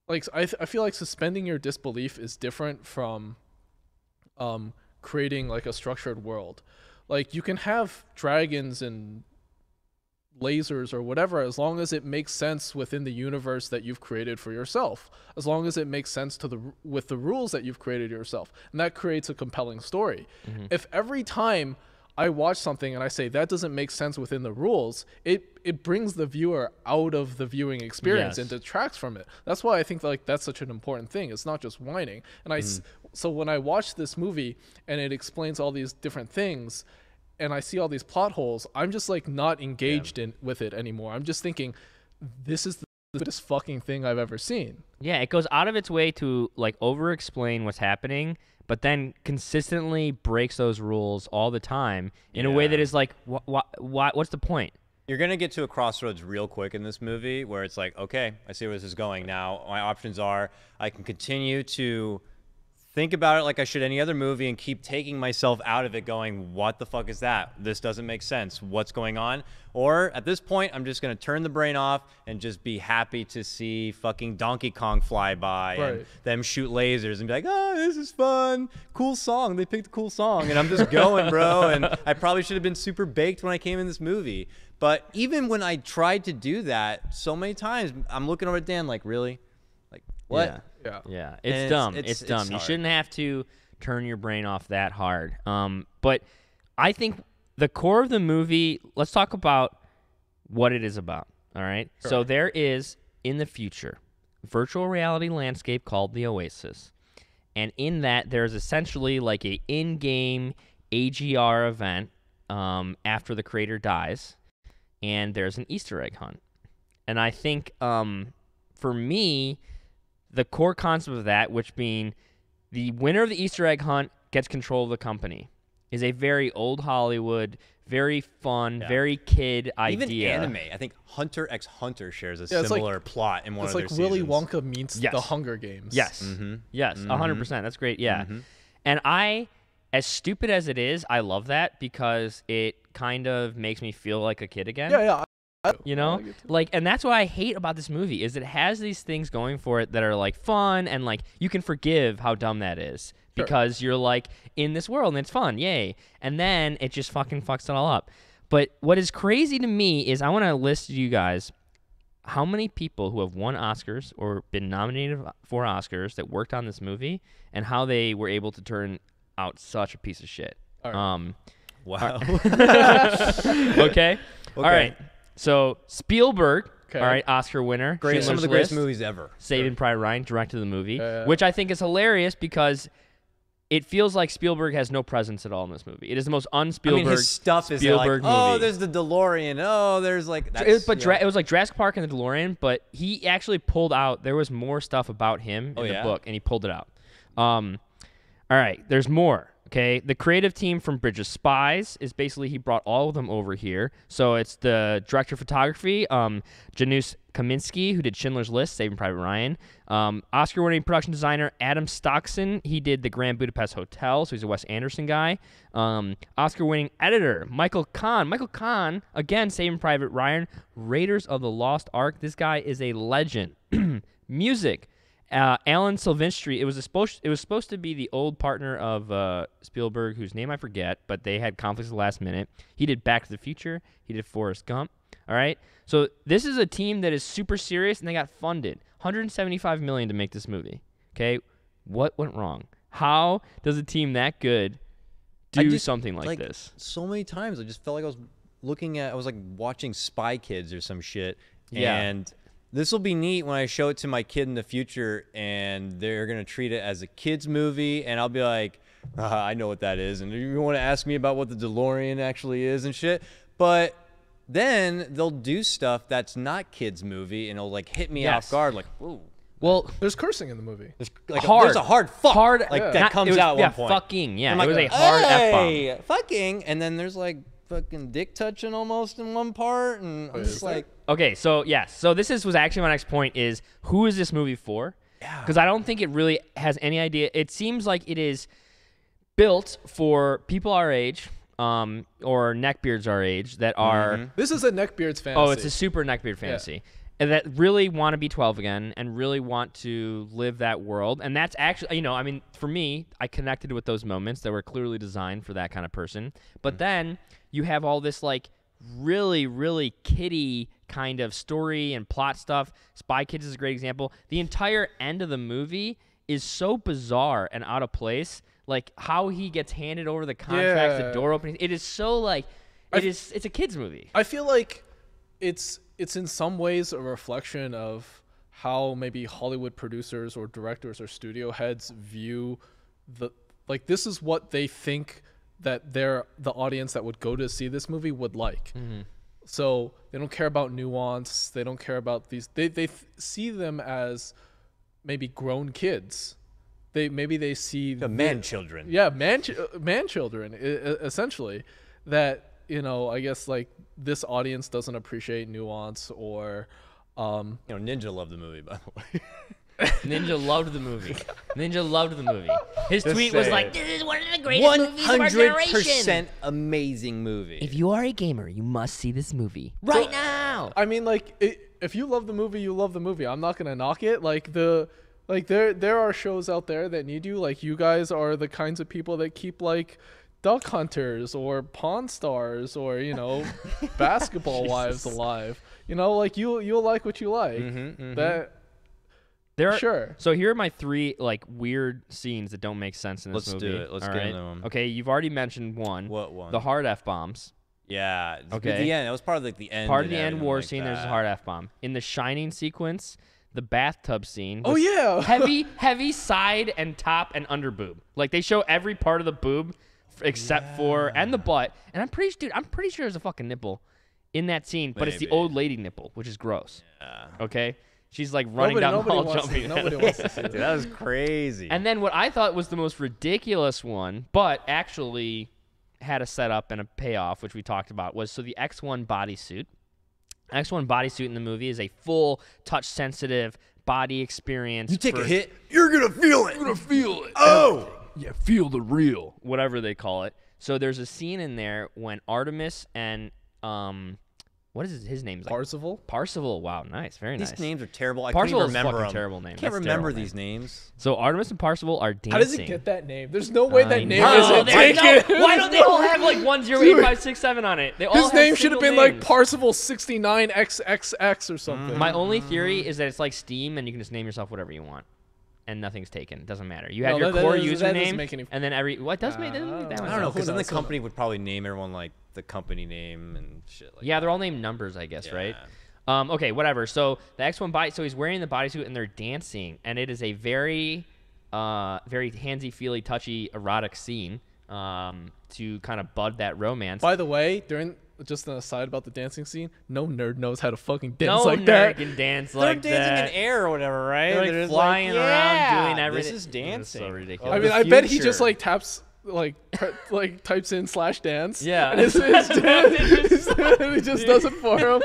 like I feel like suspending your disbelief is different from creating like a structured world. Like, you can have dragons and lasers or whatever, as long as it makes sense within the universe that you've created for yourself, as long as it makes sense with the rules that you've created yourself, and that creates a compelling story. If every time I watch something and I say that doesn't make sense within the rules, it brings the viewer out of the viewing experience and detracts from it. That's why I think like that's such an important thing. It's not just whining. And so when I watch this movie and it explains all these different things, and I see all these plot holes, I'm just like not engaged with it anymore. I'm just thinking, this is the biggest fucking thing I've ever seen. Yeah, it goes out of its way to like over-explain what's happening, but then consistently breaks those rules all the time in a way that is like, what's the point? You're going to get to a crossroads real quick in this movie where it's like, okay, I see where this is going now. My options are I can continue to think about it like I should any other movie and keep taking myself out of it going, what the fuck is that? This doesn't make sense. What's going on? Or at this point, I'm just going to turn the brain off and just be happy to see fucking Donkey Kong fly by and them shoot lasers and be like, oh, this is fun. Cool song. They picked a cool song. And I'm just going, bro. And I probably should have been super baked when I came in this movie. But even when I tried to do that so many times, I'm looking over at Dan like, really? Like, what? Yeah. It's dumb. It's dumb. You shouldn't have to turn your brain off that hard. But I think the core of the movie, let's talk about what it is about. All right. Sure. So there is, in the future, virtual reality landscape called the Oasis. And in that, there's essentially like a in-game AGR event after the creator dies. And there's an Easter egg hunt. And I think for me, the core concept of that, which being the winner of the Easter egg hunt gets control of the company, is a very old Hollywood, very fun, very kid idea. Even anime. I think Hunter x Hunter shares a similar plot in one of their seasons. It's like Willy Wonka meets the Hunger Games. Yes. Yes, 100%. That's great. Yeah. And as stupid as it is, I love that because it kind of makes me feel like a kid again. Yeah. You know, like, and that's what I hate about this movie is it has these things going for it that are like fun and like you can forgive how dumb that is because you're like in this world and it's fun, yay. And then it just fucking fucks it all up. But what is crazy to me is I want to list to you guys how many people who have won Oscars or been nominated for Oscars that worked on this movie and how they were able to turn out such a piece of shit. All right. Wow. Okay. All right. So Spielberg, all right, Oscar winner. Some of the greatest movies ever. Saving Private Ryan directed the movie, which I think is hilarious because it feels like Spielberg has no presence at all in this movie. It is the most un-Spielberg his stuff is Spielberg like, movie. oh, there's the DeLorean. Oh, there's like... It was like Jurassic Park and the DeLorean, but he actually pulled out... There was more stuff about him in the book, and he pulled it out. All right, there's more. Okay, the creative team from Bridge of Spies is basically, he brought all of them over here. So it's the director of photography, Janusz Kaminski, who did Schindler's List, Saving Private Ryan. Oscar-winning production designer Adam Stockson, he did the Grand Budapest Hotel, so he's a Wes Anderson guy. Oscar-winning editor Michael Kahn. Michael Kahn, again, Saving Private Ryan, Raiders of the Lost Ark. This guy is a legend. Music. Alan Silvestri. It was supposed to be the old partner of Spielberg, whose name I forget, but they had conflicts at the last minute. He did Back to the Future. He did Forrest Gump. All right. So this is a team that is super serious, and they got funded $175 million to make this movie. Okay, what went wrong? How does a team that good do something like this? So many times I just felt like I was like watching Spy Kids or some shit. Yeah. And this will be neat when I show it to my kid in the future, and they're gonna treat it as a kids movie, and I'll be like, I know what that is, and you want to ask me about what the DeLorean actually is and shit. But then they'll do stuff that's not kids movie, and it'll like hit me off guard, like, ooh. Well, There's cursing in the movie. There's like hard. there's a hard fuck that comes out at one point. Fucking, yeah. I'm It was like, a hard hey, F-bomb. fucking, and then there's like fucking dick touching almost in one part, and I'm just like, Okay, so yes, so this was actually my next point is who is this movie for? Yeah. Because I don't think it really has any idea. It seems like it is built for people our age, or neckbeards our age that are. This is a neckbeards fantasy. Oh, it's a super neckbeard fantasy. And that really want to be 12 again and really want to live that world. And that's actually, you know, I mean, for me, I connected with those moments that were clearly designed for that kind of person. But then you have all this, like, really, really kiddie kind of story and plot stuff. Spy Kids is a great example. The entire end of the movie is so bizarre and out of place. Like, how he gets handed over the contracts, the door opening. It is so, like, it's a kid's movie. I feel like it's in some ways a reflection of how maybe Hollywood producers or directors or studio heads view this is what they think that the audience that would go to see this movie would like. So they don't care about nuance. They don't care about these. They see them as maybe grown kids. They see the man children. Yeah, man children essentially. That, you know, I guess like this audience doesn't appreciate nuance or Ninja loved the movie, by the way. Ninja loved the movie. Ninja loved the movie. His tweet was like, "This is one of the greatest movies of our generation." 100% amazing movie. If you are a gamer, you must see this movie right now. I mean, like, if you love the movie, you love the movie. I'm not gonna knock it. There are shows out there that need you. Like, you guys are the kinds of people that keep like Duck Hunters or Pawn Stars or, you know, Basketball Wives alive. You know, like you'll like what you like. So here are my 3 like weird scenes that don't make sense in this movie. Let's do it. Let's get into them. Okay, you've already mentioned one. What one? The hard F-bombs. Yeah. Okay. At the end. That was part of like the end. Part of the end war scene. There's a hard F-bomb. In the Shining sequence, the bathtub scene. Oh yeah. heavy side and top and under boob. Like they show every part of the boob except for and the butt. And I'm pretty sure there's a fucking nipple in that scene, but it's the old lady nipple, which is gross. Yeah. Okay. She's like running down the hall jumping. Nobody wants to see Dude, that was crazy. And then what I thought was the most ridiculous one, but actually had a setup and a payoff, which we talked about, was the X1 bodysuit. X1 bodysuit in the movie is a full touch-sensitive body experience. You take a hit, you're gonna feel it. You're gonna feel it. Oh, yeah, feel the real, whatever they call it. So there's a scene in there when Artemis and what is his name? Parsable? Parsable. Wow, nice. Very nice. These names are terrible. I Parsable can't even remember them. Terrible name. I can't remember these names. So Artemis and Parsable are dancing. How does it get that name? There's no way that name isn't taken. Why don't they all have like 1, 0, 8, 5, 6, 7 on it? They all His have name should have been like names. Parsable 69XXX or something. My only theory is that it's like Steam and you can just name yourself whatever you want. And nothing's taken. It doesn't matter. You have your core username, and then does make that I don't know, because then the company would probably name everyone like the company name and shit like that. They're all named numbers, I guess, right? Okay, whatever. So the X1 body, so he's wearing the bodysuit and they're dancing, and it is a very, very handsy-feely, touchy, erotic scene to kind of bud that romance. By the way, just an aside about the dancing scene, no nerd knows how to fucking dance no like nerd that. Can dance They're like dancing that. in air or whatever, right? They're like flying around doing everything. This is dancing. It's so ridiculous. I mean, I bet he just like taps, like types in /dance. Yeah. And he just does it for him.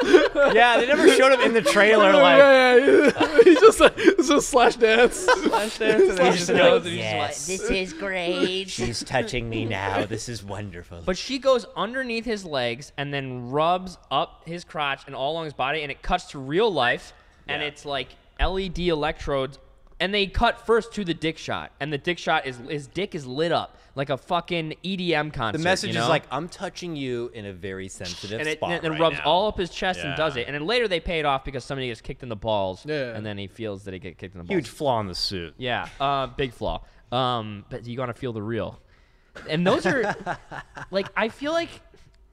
Yeah, they never showed him in the trailer. Like, yeah. He just like it's just /dance. And then he just knows. Yes, this is great. she's touching me now. This is wonderful. But she goes underneath his legs and then rubs up his crotch and all along his body, and it cuts to real life, and it's like LED electrodes And they cut first to the dick shot, and the dick shot is his dick is lit up like a fucking EDM concert. The message you know? is like, I'm touching you in a very sensitive spot and it right rubs now. all up his chest and does it. And then later they pay it off because somebody gets kicked in the balls, Yeah. and then he feels that he get kicked in the balls. Huge flaw in the suit. Yeah, big flaw. But you gotta feel the real. And those are like, I feel like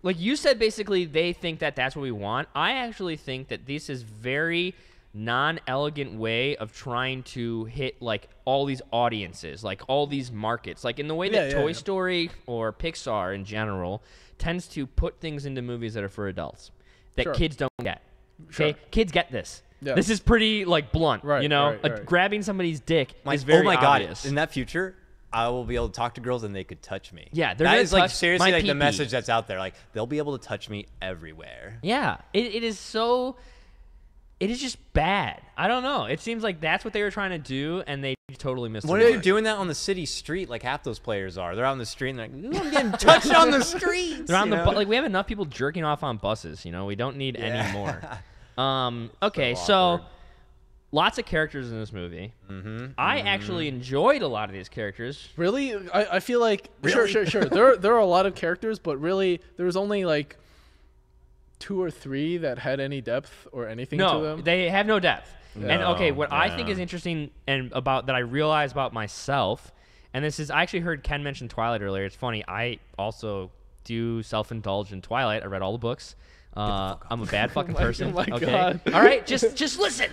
you said, basically they think that that's what we want. I actually think that this is very non-elegant way of trying to hit like all these audiences, like all these markets, like in the way that Toy Story or Pixar in general tends to put things into movies that are for adults that kids don't get. Okay, kids get this. Yeah. This is pretty like blunt, Right, you know. right. Grabbing somebody's dick is very oh my obvious. God! In that future, I will be able to talk to girls and they could touch me. Yeah, they're that gonna is like touch seriously my like the pee-pee. message that's out there. Like they'll be able to touch me everywhere. Yeah, it is so. It is just bad. I don't know. It seems like that's what they were trying to do, and they totally missed What it. if you're doing that on the city street like half those players are? They're out on the street and they're like, "Ooh, I'm getting touched on the streets. They're on you the know? like we have enough people jerking off on buses. You know, we don't need any more. Okay, so awkward. lots of characters in this movie. I actually enjoyed a lot of these characters. Really? I feel like sure. There are a lot of characters, but really there was only like 2 or 3 that had any depth or anything to No, them. they have no depth. And okay, what I think yeah. is interesting and about that I realized about myself, and this is I actually heard Ken mention Twilight earlier. It's funny. I also do self-indulge in Twilight. I read all the books. I'm a bad fucking person. oh my okay. God. All right, just listen.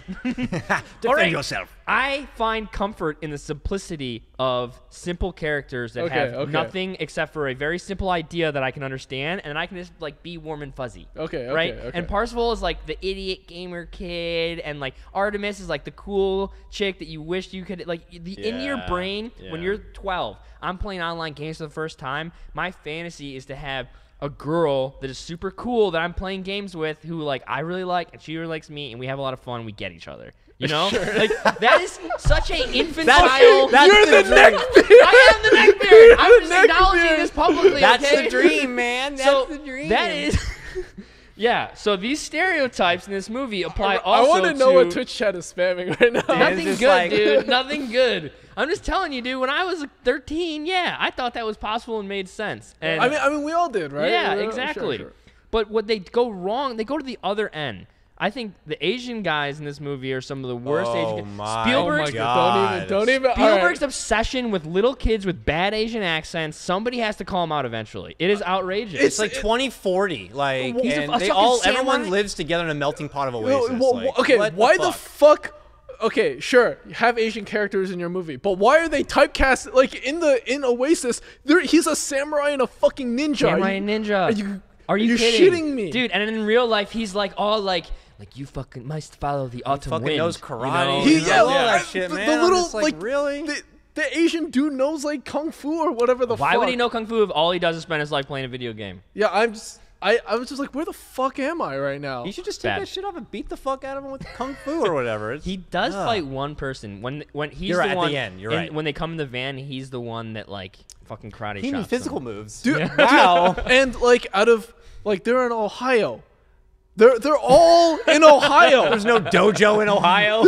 Defend yourself. I find comfort in the simplicity of simple characters that have nothing except for a very simple idea that I can understand, and I can just like be warm and fuzzy. Right? And Parsable is like the idiot gamer kid, and like Artemis is like the cool chick that you wish you could like in your brain when you're 12. I'm playing online games for the first time. My fantasy is to have a girl that is super cool that I'm playing games with who like I really like and she really likes me and we have a lot of fun. We get each other. You know, like that is such a infantile. You're the neckbeard. I am the neckbeard. I'm just acknowledging this publicly. That's okay? the dream, man. That's the dream. That is. Yeah, so these stereotypes in this movie apply I also want to know what Twitch chat is spamming right now. Nothing just good, like- dude. Nothing good. I'm just telling you, dude. When I was 13, yeah, I thought that was possible and made sense. And I mean, we all did, right? yeah, Sure, exactly. sure. But what they go wrong, they go to the other end. I think the Asian guys in this movie are some of the worst Asian guys. My Spielberg's, God. Don't even. Spielberg's obsession with little kids with bad Asian accents, somebody has to call him out eventually. It is outrageous. It's like 2040, like, He's a and fucking everyone samurai. lives together in a melting pot of Oasis. Like, Okay, what why the the fuck? fuck? Okay, sure, you have Asian characters in your movie, but why are they typecast like in Oasis? He's a samurai and a fucking ninja. Samurai and ninja. Are you kidding? shitting me? Dude, and in real life, he's like all like you fucking must follow the autumn fucking wind. knows you karate. know? all that shit, man. The I'm little just like, really? The Asian dude knows like kung fu or whatever the fuck. Why would he know kung fu if all he does is spend his life playing a video game? Yeah, I was just like, where the fuck am I right now? You should just take Bad. that shit off and beat the fuck out of him with kung fu or whatever. He does fight one person when he's You're the right, at one. the end, you're right. When they come in the van, he's the one that like fucking karate He knew chops physical them. moves. Dude, Wow. and like out of like they're in Ohio. They're all in Ohio. There's no dojo in Ohio.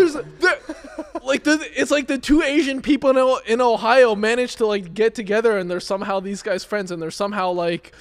It's like the 2 Asian people in Ohio managed to like get together and they're somehow these guys friends and they're somehow like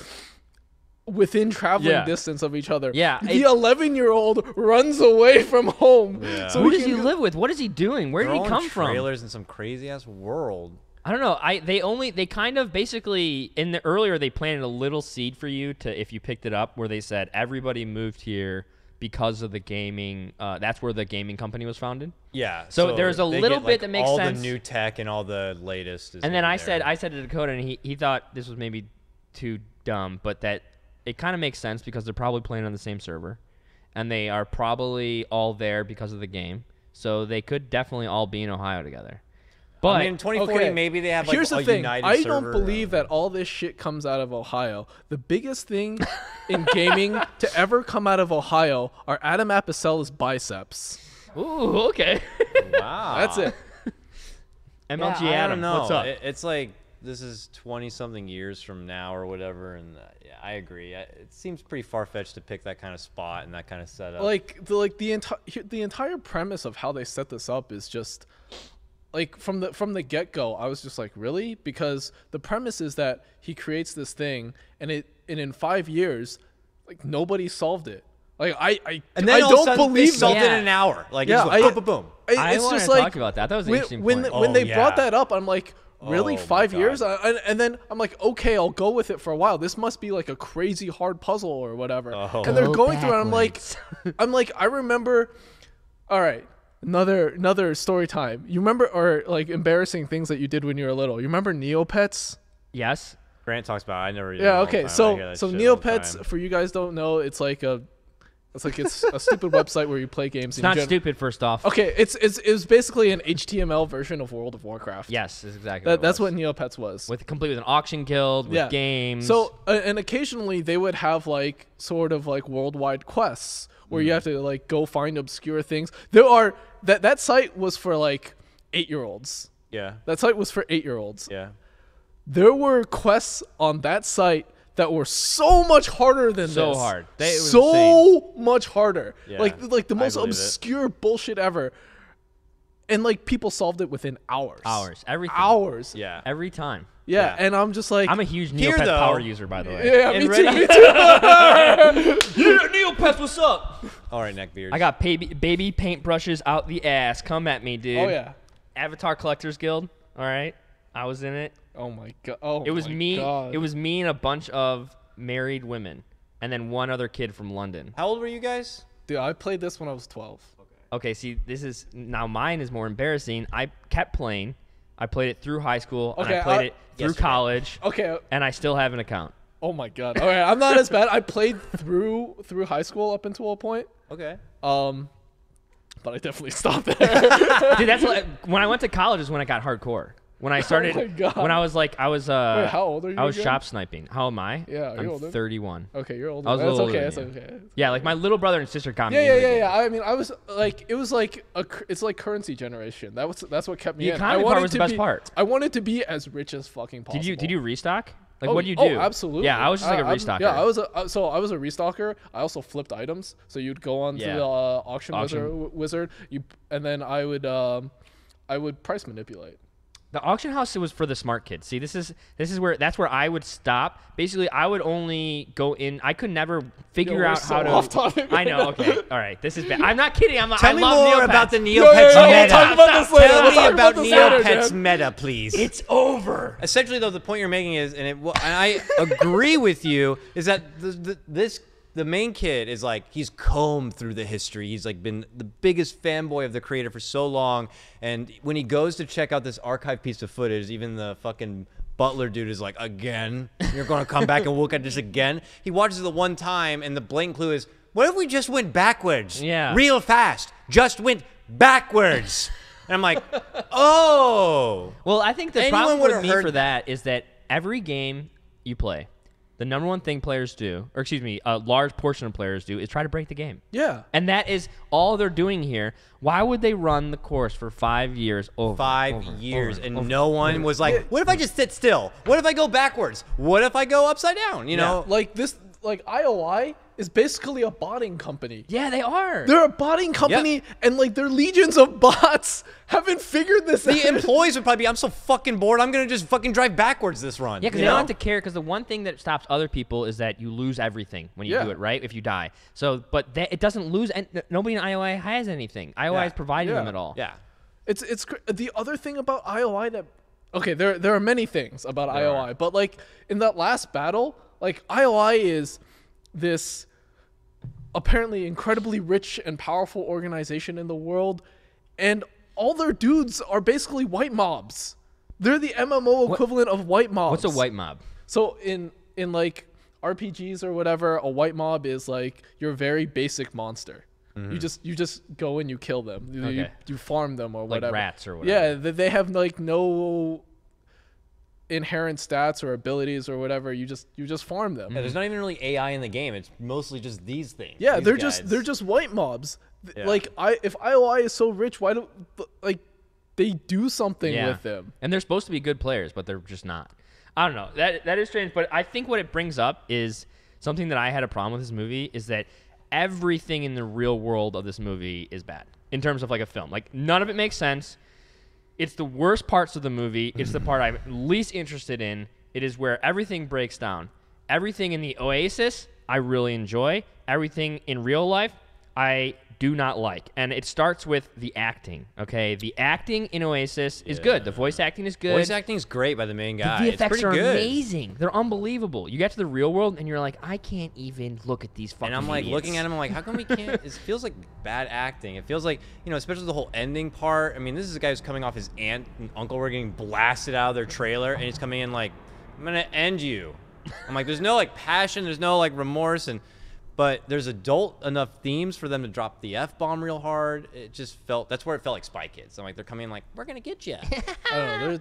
within traveling distance of each other. Yeah, the 11-year-old runs away from home. Yeah. So Who he does he live with? What is he doing? Where did he come from? Trailers in some crazy ass world. I don't know. They kind of basically in the earlier they planted a little seed for you to if you picked it up where they said everybody moved here because of the gaming. That's where the gaming company was founded. Yeah. So there's a they little get, bit like, that makes all sense. the new tech and all the latest. Is And then in I there. said to Dakota, and he thought this was maybe too dumb, but that it kind of makes sense because they're probably playing on the same server, and they are probably all there because of the game. So they could definitely all be in Ohio together. But I mean, in 2040, maybe they have like Here's a the thing. united I server. don't believe that all this shit comes out of Ohio. The biggest thing in gaming to ever come out of Ohio are Adam Apicell's biceps. ooh, okay. Wow. That's it. MLG I Adam, don't know. what's up? It's like this is 20-something years from now or whatever, and yeah, I agree. It seems pretty far-fetched to pick that kind of spot and that kind of setup. The entire premise of how they set this up is just like from the get-go, I was just like, really? Because the premise is that he creates this thing, and in 5 years, like nobody solved it. Like I don't believe they solved it in an hour. Like yeah, it just went boom, boom. I It's wanted just to like talk about that. That was an interesting when point. they brought that up, I'm like, really, Oh, my 5 years? God. And then I'm like, okay, I'll go with it for a while. This must be like a crazy hard puzzle or whatever. Oh. And they're Go going through it. I'm like, I remember. All right, another story time. You remember, or like embarrassing things that you did when you were little? You remember Neopets? Yes. Grant talks about it. I never. Yeah. all the Okay. time. I So hear that so shit all the Neopets, time. for you guys don't know, it's a stupid website where you play games. It's not stupid, first off. Okay, it's basically an HTML version of World of Warcraft. Yes, that's exactly That's what what Neopets was. complete with an auction guild, with games. So and occasionally they would have like sort of like worldwide quests where you have to like go find obscure things. There are that site was for like 8-year-olds. Yeah. That site was for 8-year-olds. Yeah. There were quests on that site that were so much harder than So this. hard. It was so much harder. Yeah, Like the most believe it. obscure bullshit ever. And like people solved it within hours. Everything. Hours. Yeah. Every time. Yeah. And I'm just like, I'm a huge Here, Neopets though- power user, by the way. yeah, And me ready- too. Me too. Neopets, what's up? All right, neckbeards. I got baby paintbrushes out the ass. Come at me, dude. Oh yeah. Avatar Collectors Guild. All right. I was in it. Oh my god. Oh. It was my me. God. It was me and a bunch of married women, and then one other kid from London. How old were you guys? Dude, I played this when I was 12. Okay, see, this is now mine is more embarrassing. I kept playing. I played it through high school, and Okay, I played it through yesterday. college, Okay. and I still have an account. Oh my god. Okay, I'm not as bad. I played through high school up until a point. Okay. But I definitely stopped there. Dude, that's when I went to college is when I got hardcore. When I started, my God. when I was like, I was Wait, how old are you I was again? shop sniping. How am I? Yeah, you're I'm older. 31. Okay, you're older. I was a That's little okay. older That's than okay. Yeah, like my little brother and sister got me. Yeah, into the yeah, game. yeah. I mean, I was like, it was like it's like currency generation. That's what kept me The in. economy I part wanted was the to best be, part. I wanted to be as rich as fucking possible. Did you restock? Like, Oh, what do you do? Oh, absolutely. Yeah, I was just like a I'm- restocker. Yeah, I was a restocker. I also flipped items. So you'd go on to Yeah. the auction Auction. wizard. And then I would price manipulate. The auction house was for the smart kids. See, that's where I would stop. Basically, I would only go in. I could never figure we're out so how to. off topic I know. Okay. All right. This is bad. I'm not kidding. Tell me I love more Neopets. about the Neopets yeah, we'll meta. talk about this later. Tell We'll me talk about about this later, Neopets Dan. meta, please. It's over. Essentially, though, the point you're making is, and I agree with you, is that the main kid is like, he's combed through the history. He's like been the biggest fanboy of the creator for so long. And when he goes to check out this archive piece of footage, even the fucking butler dude is like, again? You're going to come back and look at this again? He watches it the one time, and the blatant clue is, what if we just went backwards? Yeah. Real fast. Just went backwards. And I'm like, oh. Well, I think the Anyone problem would've with me heard for that is that every game you play, the number one thing players do, or excuse me, a large portion of players do, is try to break the game. Yeah. And that is all they're doing here. Why would they run the course for 5 years over? 5 over, years, over, and over? no one was like, what if I just sit still? What if I go backwards? What if I go upside down? You know? Like this, like IOI is basically a botting company. Yeah, they are. They're a botting company, and like their legions of bots haven't figured this out. The employees would probably be, I'm so fucking bored, I'm going to just fucking drive backwards this run. Yeah, because you they don't know? have to care. Because the one thing that stops other people is that you lose everything when you Yeah. do it, right? If you die. So, but it doesn't lose. And nobody in IOI has anything. IOI is providing them it all. Yeah. It's the other thing about IOI that, okay, there are many things about IOI, but like in that last battle, like IOI is this apparently incredibly rich and powerful organization in the world, and all their dudes are basically white mobs. They're the MMO equivalent of white mobs. What's a white mob? So in like RPGs or whatever, a white mob is like your very basic monster. You just go and you kill them. Okay. You farm them or Like whatever. rats or whatever. Yeah, they have like no inherent stats or abilities or whatever. You just farm them. Yeah, there's not even really AI in the game. It's mostly just these things. Yeah, these they're guys. just white mobs. Yeah. Like if IOI is so rich, why don't like they do something Yeah. with them? And they're supposed to be good players, but they're just not. I don't know. That is strange. But I think what it brings up is something that I had a problem with this movie is that everything in the real world of this movie is bad in terms of like a film. Like none of it makes sense. It's the worst parts of the movie. It's the part I'm least interested in. It is where everything breaks down. Everything in the Oasis, I really enjoy. Everything in real life, I do not like. And it starts with the acting, okay? The acting in Oasis is good. The voice acting is good. Voice acting is great by the main guy. The it's VFX pretty are good. amazing. They're unbelievable. You get to the real world, and you're like, I can't even look at these fucking And I'm like idiots. looking at him, I'm like, how come we can't? It feels like bad acting. It feels like, you know, especially the whole ending part. I mean, this is a guy who's coming off his aunt and uncle were getting blasted out of their trailer, and he's coming in like, I'm gonna end you. I'm like, there's no like passion, there's no like remorse, but there's adult enough themes for them to drop the F-bomb real hard. It just felt, that's where it felt like Spy Kids. I'm like, they're coming in like, we're gonna get you. I don't know.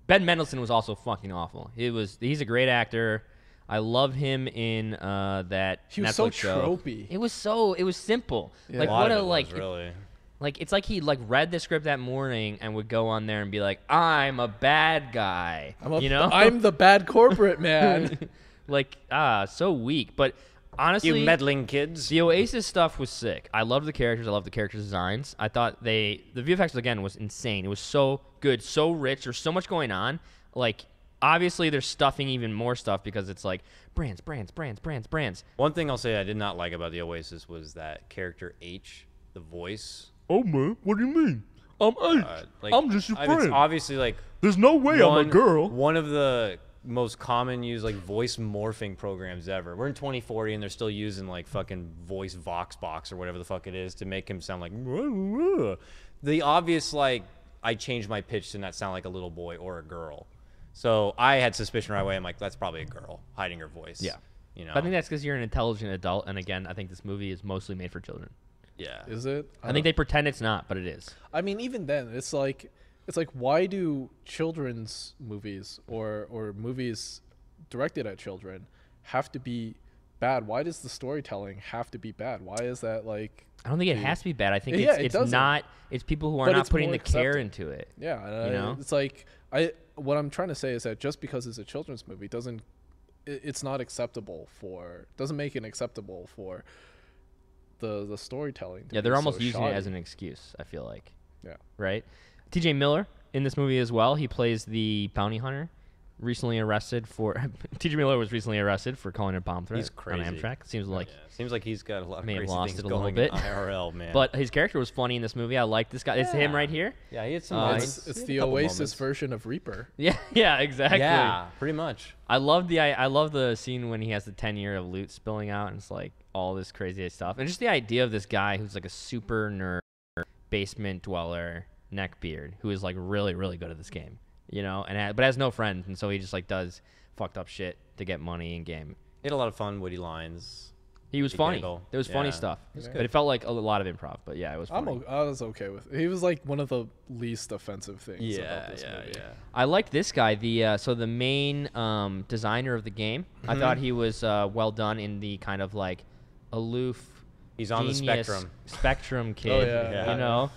Ben Mendelsohn was also fucking awful. He's a great actor. I love him in that He was Netflix so show. tropey. It was simple. Yeah. Like A lot what of a it was, like really. like it's like he like read the script that morning and would go on there and be like, I'm a bad guy. You know? I'm the bad corporate man. like so weak. But honestly, You meddling kids. the Oasis stuff was sick. I love the characters. I love the character designs. I thought the VFX again was insane. It was so good, so rich. There's so much going on. Like obviously they're stuffing even more stuff because it's like brands. One thing I'll say I did not like about the Oasis was that character H, the voice. Oh man, what do you mean? I'm H. Like, I'm just your It's friend. obviously like There's no way I'm a girl. One of the most common used like voice morphing programs ever. We're in 2040 and they're still using like fucking voice Voxbox or whatever the fuck it is to make him sound like the obvious like I changed my pitch to not sound like a little boy or a girl. So I had suspicion right away. I'm like, that's probably a girl hiding her voice. Yeah. You know. But I think that's because you're an intelligent adult, and again, I think this movie is mostly made for children. yeah. Is it? I think they pretend it's not, but it is. I mean, even then, it's like why do children's movies or movies directed at children have to be bad? Why does the storytelling have to be bad? Why is that like? I don't think it has to be bad. I think Yeah, it it's doesn't. not. It's people who are But not it's putting more the care accepted. into it. Yeah, You know? it's like what I'm trying to say is that just because it's a children's movie it's not acceptable doesn't make it acceptable for the storytelling. Yeah, be they're almost so using it shoddy. as an excuse, I feel like. Yeah. Right? TJ Miller in this movie as well. He plays the bounty hunter. Recently arrested for TJ Miller was recently arrested for calling a bomb threat He's crazy. on Amtrak. Seems like Seems like he's got a lot of may have crazy lost things it a little going bit. in IRL, man. But his character was funny in this movie. I like this guy. It's him right here. yeah, he had some. It's- It's He had the a couple Oasis moments. version of Reaper. Yeah, exactly. Yeah, pretty much. I love the scene when he has the 10-year of loot spilling out and it's like all this crazy stuff. And just the idea of this guy who's like a super nerd, basement dweller, neckbeard, who is like really, really good at this game, you know, but has no friends, and so he just like does fucked up shit to get money in game. He had a lot of fun, witty lines. He was He funny. giggle. There was funny Yeah. stuff, It was but good. it felt like a lot of improv. But yeah, it was funny. I was okay with it. He was like one of the least offensive things Yeah, about this yeah, movie. yeah. I liked this guy. The main designer of the game. I thought he was well done in the kind of like aloof. He's on the genius spectrum. kid. yeah. You know,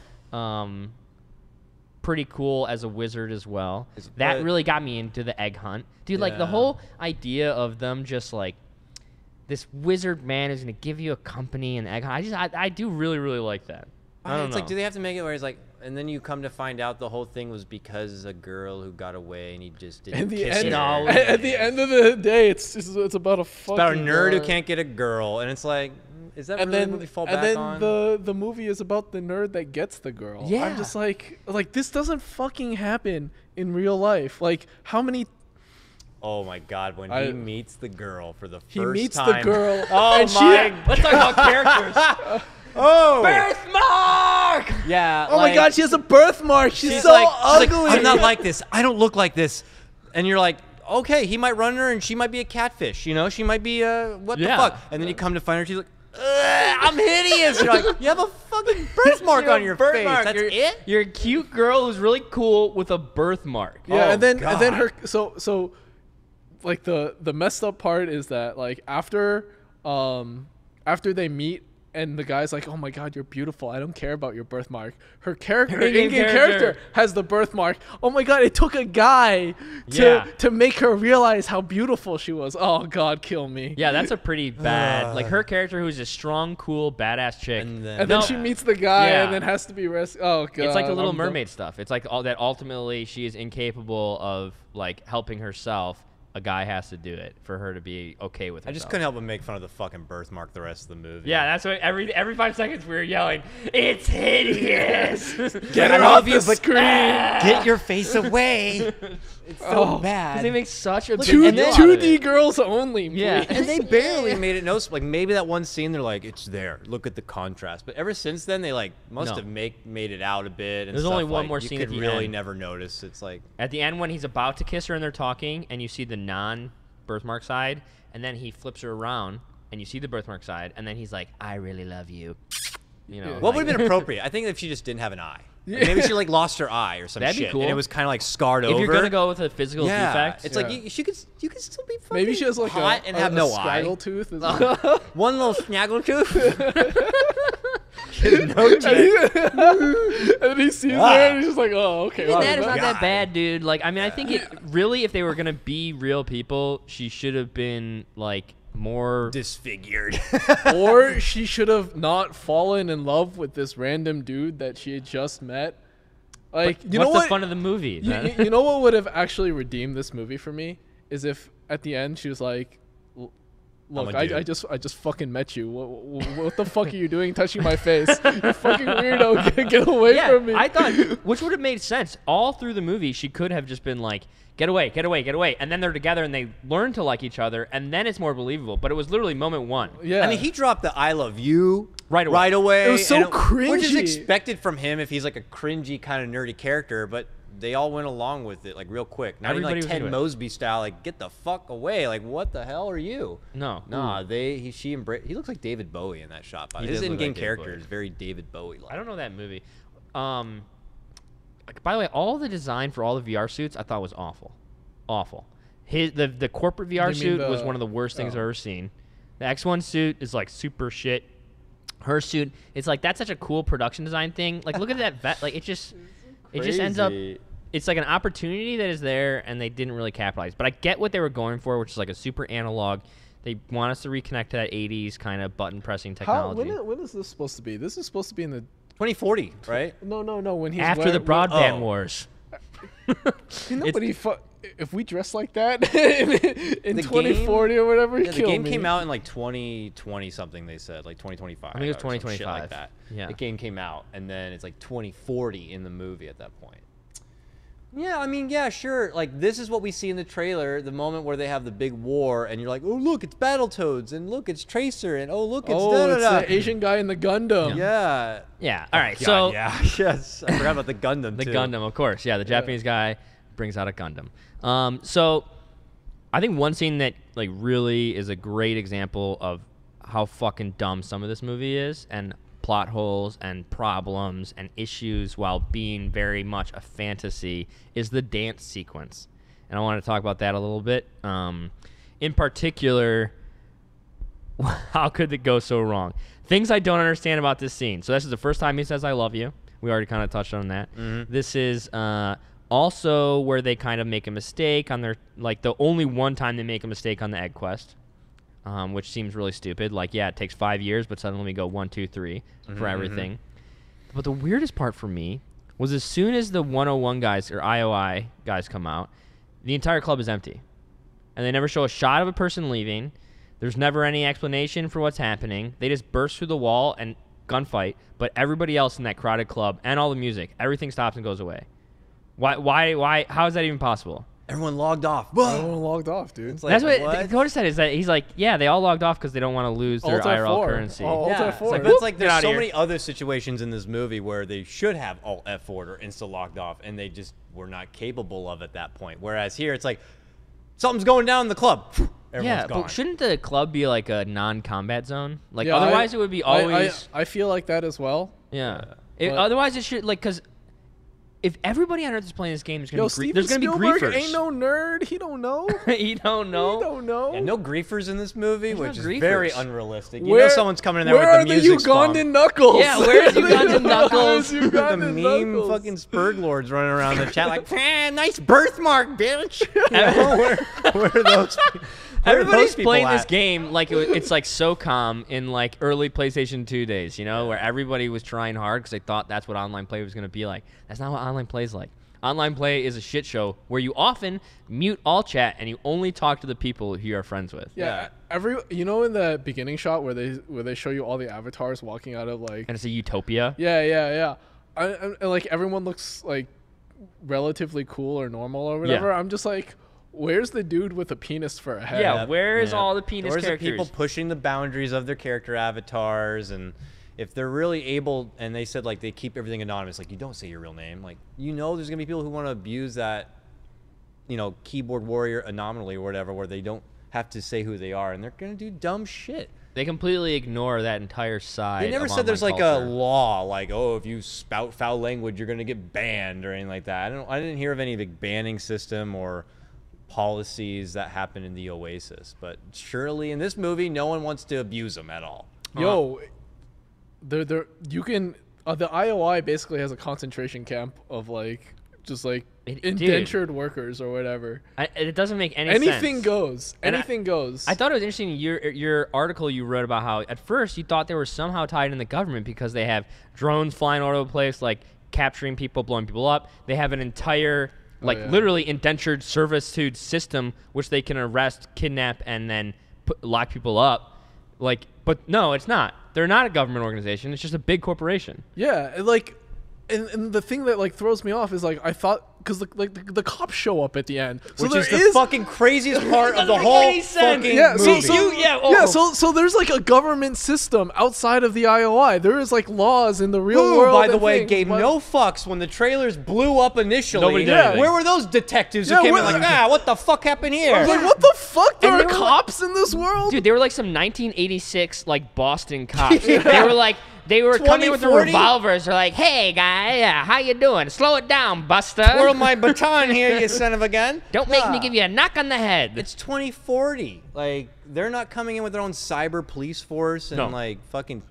pretty cool as a wizard as well. That but- really got me into the egg hunt, dude. Like the Yeah. whole idea of them just like this wizard man is gonna give you a company and egg hunt. I do really like that. I don't It's know. like, do they have to make it where he's like, and then you come to find out the whole thing was because a girl who got away and he just didn't At the kiss end, her. at the end of the day, it's about a fucking About a nerd who guy. can't get a girl, and it's like, is that And really then what we fall and back then on? the movie is about the nerd that gets the girl. Yeah. I'm just like this doesn't fucking happen in real life. Like how many Oh my God! When he meets the girl for the first he meets time, the girl. Oh and my! Let's talk about characters. Oh! Birthmark. Yeah. Oh my God, she has a birthmark. She's so like, ugly. I'm not like this. I don't look like this. And you're like, okay, he might run her, and she might be a catfish. You know, she might be what Yeah. the fuck? And then you come to find her, she's like, I'm hideous. You're like, you have a fucking birthmark on your face. That's it. You're a cute girl who's really cool with a birthmark. Yeah, Oh, and then God. her so like the messed up part is that like after they meet And the guy's like, "Oh my God, you're beautiful. I don't care about your birthmark." Her character, Her in-game in-game character. character, has the birthmark. Oh my God, it took a guy to make her realize how beautiful she was. Oh God, kill me. Yeah, that's a pretty bad. Like her character, who's a strong, cool, badass chick. And then she meets the guy Yeah. and then has to be rescued. Oh God, It's like the Little I'm done. Mermaid stuff. It's like all that. Ultimately, she is incapable of like helping herself. A guy has to do it for her to be okay with herself. I just couldn't help but make fun of the fucking birthmark the rest of the movie. Yeah, that's what every 5 seconds we were yelling, "It's hideous!" Get her off the screen. Get your face away. It's so bad. Because they make such a big 2D girls only. Yeah. please. And they barely made it noticeable. Like maybe that one scene, they're like, "It's there. Look at the contrast." But ever since then, they like must have made it out a bit. And There's stuff. only one like, more scene you at could the really end. never notice. It's like At the end when he's about to kiss her and they're talking, and you see the non-birthmark side, and then he flips her around, and you see the birthmark side, and then he's like, "I really love you." You know, what would have been appropriate? I think if she just didn't have an eye. Like, maybe she like lost her eye or some That'd be shit, cool. and it was kind of like scarred over. If you're gonna go with a physical defect, it's like you could still be fucking Maybe she has like hot and have a no eye. scraggle tooth. As well. One little snaggle tooth. No teeth. And then he sees her and he's just like, "Oh, okay." even wow, that is not God. that bad, dude. Like, I mean, I think it really, if they were gonna be real people, she should have been like more Disfigured. Or she should have not fallen in love with this random dude that she had just met. Like, you know What's what? the fun of the movie? Then? You know what would have actually redeemed this movie for me is if at the end she was like, "Look, I just fucking met you. What the fuck are you doing touching my face? You fucking weirdo. Get away from me." I thought, which would have made sense. All through the movie, she could have just been like, "Get away, get away, get away," and then they're together and they learn to like each other, and then it's more believable. But it was literally moment one. Yeah. I mean, he dropped the "I love you" Right away. It was so which is cringy. expected from him if he's like a cringy kind of nerdy character. But they all went along with it like real quick. Not Everybody even was like Ted into it. Mosby style. Like, get the fuck away. Like, what the hell are you? No. Nah, she embraced. He looks like David Bowie in that shot. By the way. His does look in-game like David character Bowie. is very David Bowie-like. I don't know that movie. By the way, all the design for all the VR suits I thought was awful. Awful. The corporate VR You mean suit was the- one of the worst things I've ever seen. The X1 suit is like super shit. Her suit, it's like that's such a cool production design thing. Like look at that vet. Like it just ends up. Crazy. It's like an opportunity that is there, and they didn't really capitalize. But I get what they were going for, which is like a super analog. They want us to reconnect to that 80s kind of button pressing technology. When is this supposed to be? This is supposed to be in the 2040, right? no. When he's After the broadband wars. if we dress like that in The 2040 or whatever, Yeah, the kill game me. came out in like 2020 something. They said like 2025. I think it was or some shit 2025. like that. Yeah. The game came out, and then it's like 2040 in the movie at that point. Yeah, I mean, yeah, sure. Like this is what we see in the trailer, the moment where they have the big war, and you're like, oh look, it's Battletoads, and look, it's Tracer, and oh look, it's It's da-da-da. the Asian guy in the Gundam. Yeah. Yeah. All right. God, so yeah, yes, I forgot about the Gundam. the too. Gundam, of course. Yeah, the Japanese guy brings out a Gundam. So I think one scene that like really is a great example of how fucking dumb some of this movie is, and plot holes and problems and issues while being very much a fantasy, is the dance sequence. And I want to talk about that a little bit. In particular, how could it go so wrong? Things I don't understand about this scene. So this is the first time he says "I love you." We already kind of touched on that. This is also where they kind of make a mistake on their, like the only one time they make a mistake on the egg quest, which seems really stupid. Like, yeah, it takes 5 years, but suddenly we go 1, 2, 3 for everything. But the weirdest part for me was as soon as the 101 guys or IOI guys come out, the entire club is empty. And they never show a shot of a person leaving. There's never any explanation for what's happening. They just burst through the wall and gunfight, but everybody else in that crowded club and all the music, everything stops and goes away. Why, how is that even possible? Everyone logged off. Everyone logged off, dude. It's like, That's what Dakota said, is that he's like, yeah, they all logged off because they don't want to lose their IRL currency. Yeah, F4. but it's like Get there's outta so here. many other situations in this movie where they should have alt F4 or insta logged off, and they just were not capable of at that point. Whereas here, it's like something's going down in the club. Everyone's Yeah, gone. but shouldn't the club be like a non-combat zone? Like, Yeah, otherwise it would be always. I feel like that as well. Yeah. But- Otherwise it should, like, because if everybody on Earth is playing this game, there's Yo, gonna be Steven there's gonna be Spielberg griefers. ain't no nerd. He don't know. He don't know. He don't know. Yeah, no griefers in this movie, There's which no is very griefers. unrealistic. You know someone's coming in there where with the are music Ugandan knuckles? Yeah, where's Ugandan Knuckles? Where's the Ugandan meme Knuckles? fucking Spurg lords running around the chat like, nice birthmark, bitch. You know, where are those? Where are Everybody's those people playing this at? game like it's like SOCOM in like early PlayStation 2 days, you know, where everybody was trying hard because they thought that's what online play was going to be like. That's not what online play is like. Online play is a shit show where you often mute all chat and you only talk to the people who you're friends with. Yeah, you know in the beginning shot where they show you all the avatars walking out of like And it's a utopia. yeah. And like everyone looks like relatively cool or normal or whatever. Yeah. I'm just like, where's the dude with a penis for a head? Yeah, where is all the penis Where's characters? the people pushing the boundaries of their character avatars? And if they're really able, and they said like they keep everything anonymous, like you don't say your real name, like there's gonna be people who want to abuse that, keyboard warrior anomaly or whatever, where they don't have to say who they are, and they're gonna do dumb shit. They completely ignore that entire side. They never of said there's online like a culture. law, like if you spout foul language, you're gonna get banned or anything like that. I didn't hear of any big banning system or policies that happen in the Oasis, but surely in this movie, no one wants to abuse them at all. Yo, you can the IOI basically has a concentration camp of like just like indentured workers or whatever. It doesn't make any sense. Anything goes. And Anything goes. I thought it was interesting your article you wrote about how at first you thought they were somehow tied in the government because they have drones flying all over the place, like capturing people, blowing people up. They have an entire literally indentured servitude system which they can arrest, kidnap, and then lock people up. But no, it's not. They're not a government organization. It's just a big corporation. Yeah, and the thing that like throws me off is like I thought because the cops show up at the end, which is the fucking craziest part of the whole fucking movie. So there's like a government system outside of the IOI. There is like laws in the real world. By the way, gave no fucks when the trailers blew up initially. Nobody did anything. Where were those detectives who came in like, what the fuck happened here? I was like, what the fuck? There are cops in this world, dude. They were like some 1986 like Boston cops. They were coming with the revolvers. They're like, hey, guy, how you doing? Slow it down, Buster. Twirl my baton here, you son of a gun. Don't make me give you a knock on the head. It's 2040. Like, they're not coming in with their own cyber police force and, like, fucking...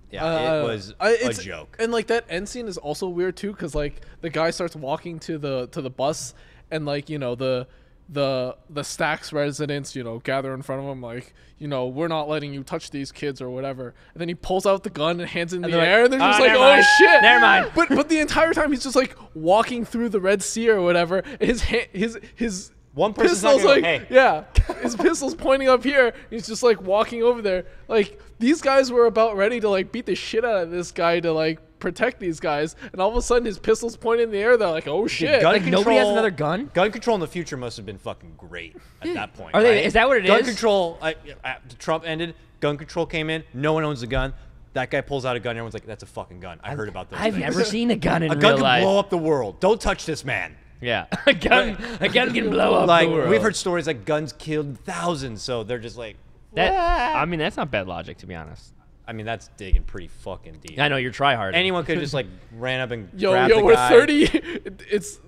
Yeah, it was a joke. And, like, that end scene is also weird, too, because, like, the guy starts walking to the bus and, like, the Stacks residents, gather in front of him, like, we're not letting you touch these kids or whatever. And then he pulls out the gun and hands it in the air, and they're just like, oh shit, never mind. But the entire time he's just like walking through the Red Sea or whatever. His one person's pistol's like, hey. yeah, his pistol's pointing up here. He's just like walking over there. Like these guys were about ready to like beat the shit out of this guy to like protect these guys, and all of a sudden his pistol's pointing in the air. They're like, oh shit! Like nobody has another gun. Gun control in the future must have been fucking great at that point. Are they? Is that what it is? Gun control. Trump ended. Gun control came in. No one owns a gun. That guy pulls out a gun. Everyone's like, that's a fucking gun. I heard about those. I've things. never seen a gun in a real gun life. can blow up the world. Don't touch this man. Yeah, a gun can blow up like the world. we've heard stories like guns killed thousands. So they're just like that. I mean, that's not bad logic, to be honest. I mean, that's digging pretty fucking deep. I know you're tryhard. Anyone could just like ran up and grabbed the we're guy. 30.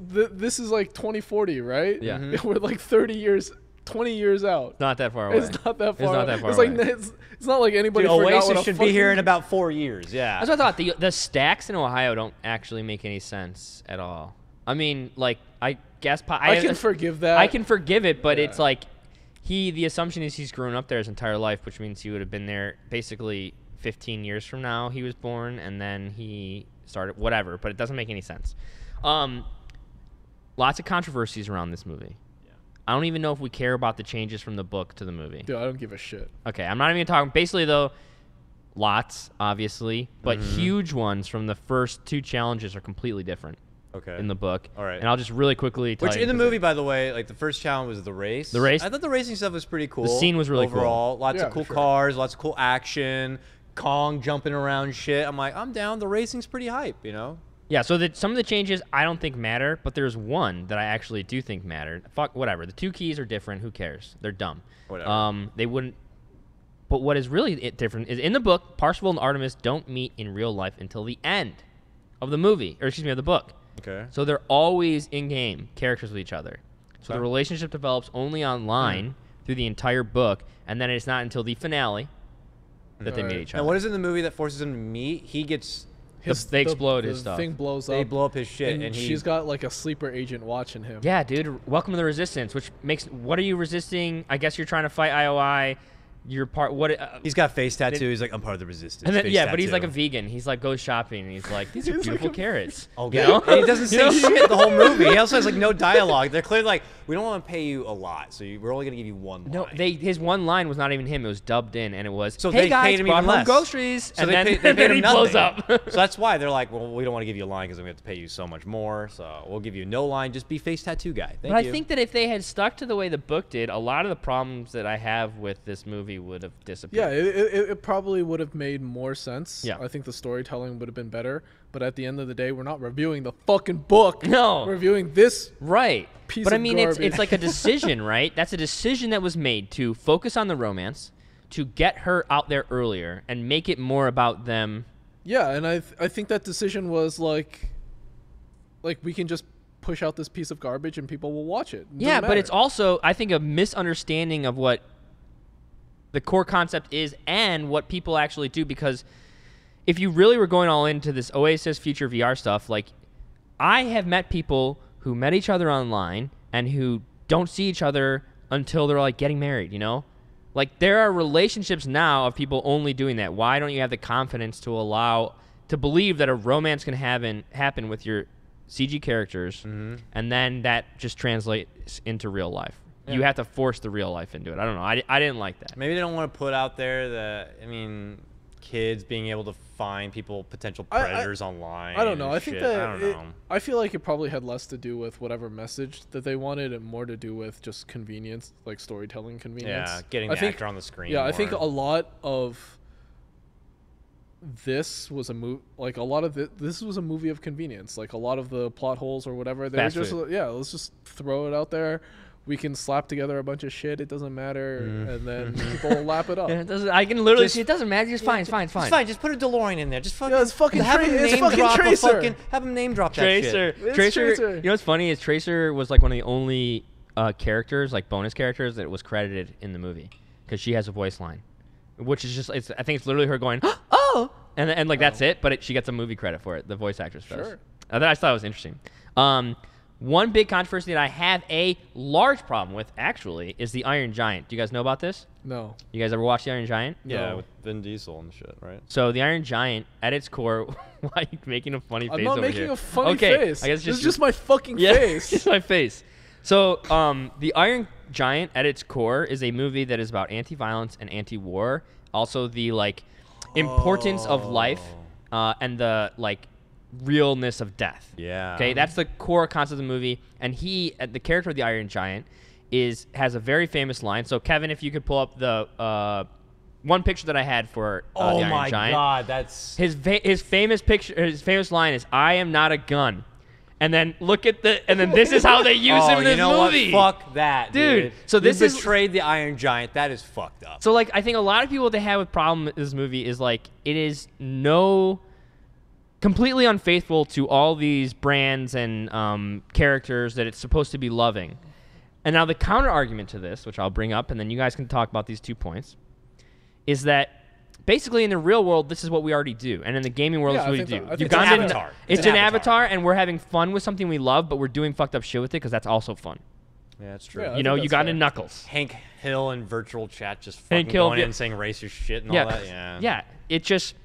This is like 2040, right? Yeah. Mm-hmm. We're like 20 years out. Not that far away. It's not that far. It's not that far It's away. like it's not like anybody. Dude, forgot Oasis what a should be here in about 4 years. Yeah. That's what I thought. The stacks in Ohio don't actually make any sense at all. I mean, like I guess I can forgive that. I can forgive it, but it's like the assumption is he's grown up there his entire life, which means he would have been there basically 15 years from now he was born, and then he started whatever, but it doesn't make any sense. Lots of controversies around this movie. Yeah. I don't even know if we care about the changes from the book to the movie. Dude, I don't give a shit. Okay, I'm not even talking. Basically, though, lots, obviously, but huge ones from the first two challenges are completely different. Okay. In the book. All right. And I'll just really quickly tell Which you in the movie, by the way, like the first challenge was the race. The race? I thought the racing stuff was pretty cool. The scene was really overall. cool. Lots of cool cars, lots of cool action. Kong jumping around shit. I'm like, I'm down. The racing's pretty hype, Yeah, so some of the changes I don't think matter, but there's one that I actually do think mattered. Fuck, whatever. The two keys are different. Who cares? They're dumb. Whatever. They wouldn't. But what is really different is in the book, Parsable and Artemis don't meet in real life until the end of the movie, or excuse me, of the book. Okay. So they're always in-game characters with each other. So the relationship develops only online through the entire book, and then it's not until the finale that they meet each other. Now, what is in the movie that forces him to meet? He gets... They explode his the stuff. thing blows up. They blow up his shit, and she's got like a sleeper agent watching him. Yeah, dude. Welcome to the Resistance, which makes... What are you resisting? I guess you're trying to fight IOI. You're part... What? He's got face tattoo. He's like, I'm part of the Resistance. And then, face but he's tattoo. like a vegan. He's like, goes shopping, and he's like, these are beautiful carrots. Okay. You know? And he doesn't say shit the whole movie. He also has like no dialogue. They're clearly like, we don't want to pay you a lot, so we're only gonna give you one line. No, his one line was not even him. It was dubbed in, and it was, So hey they guys, paid him brought even home less. groceries. So And they then, paid then him he blows nothing. up. So that's why they're like, well, we don't want to give you a line because we have to pay you so much more. So we'll give you no line. Just be face tattoo guy. Thank But you. I think that if they had stuck to the way the book did, a lot of the problems that I have with this movie would have disappeared. Yeah, it probably would have made more sense. Yeah. I think the storytelling would have been better. But at the end of the day, we're not reviewing the fucking book. No. We're reviewing this. Right. Piece But I of mean, it's garbage. like a decision, right? That's a decision that was made to focus on the romance, to get her out there earlier, and make it more about them. Yeah, and I think that decision was like we can just push out this piece of garbage and people will watch it. Yeah, but it's also, I think, a misunderstanding of what the core concept is and what people actually do, because if you really were going all into this Oasis future VR stuff, like, I have met people who met each other online and who don't see each other until they're like getting married, you know? Like, there are relationships now of people only doing that. Why don't you have the confidence to believe that a romance can happen with your CG characters, and then that just translates into real life? Yeah. You have to force the real life into it. I don't know. I didn't like that. Maybe they don't want to put out there that, I mean, kids being able to find potential predators online. I don't know. I think that I don't know. I feel like it probably had less to do with whatever message that they wanted and more to do with just convenience, like storytelling convenience. Yeah, getting the actor on the screen. Yeah, more. I think a lot of this was a movie. Like a lot of this was a movie of convenience. Like a lot of the plot holes or whatever, they were just let's just throw it out there. We can slap together a bunch of shit. It doesn't matter, and then people will lap it up. Yeah, I can literally see it doesn't matter. It's fine. It's fine. It's fine. Just put a DeLorean in there. Just fucking. Yeah, it's fucking. Have him It's name fucking drop Tracer. have him name drop Tracer. that shit. Tracer. You know what's funny is Tracer was like one of the only characters, like bonus characters, that was credited in the movie because she has a voice line, which is just I think it's literally her going oh, and like that's it. But she gets a movie credit for it. The voice actress does. Sure. I thought it was interesting. One big controversy that I have a large problem with, actually, is the Iron Giant. Do you guys know about this? No. You guys ever watch the Iron Giant? Yeah, with Vin Diesel and shit, right? So the Iron Giant, at its core, why are you making a funny face over here? I'm not making a funny face. I guess it's just my fucking face. It's my face. So the Iron Giant, at its core, is a movie that is about anti-violence and anti-war. Also the importance of life and the realness of death. Yeah. Okay, that's the core concept of the movie. And the character of the Iron Giant, has a very famous line. So Kevin, if you could pull up the one picture that I had for the Iron Giant. Oh my God, that's his famous picture. His famous line is, "I am not a gun." And then this is how they use him in this movie. What? Fuck that, dude. So this is betrayed the Iron Giant. That is fucked up. So I think a lot of people, what they have with problem with this movie is it is completely unfaithful to all these brands and characters that it's supposed to be loving. And now the counter argument to this, which I'll bring up, and then you guys can talk about these 2 points, is that basically in the real world, this is what we already do, and in the gaming world, this is what we do. It's an avatar. It's an avatar, and we're having fun with something we love, but we're doing fucked up shit with it because that's also fun. Yeah, that's true. Yeah, you know, you got into Knuckles. Hank Hill in virtual chat just fucking going in and saying racist shit and all that. Yeah. Yeah. It just,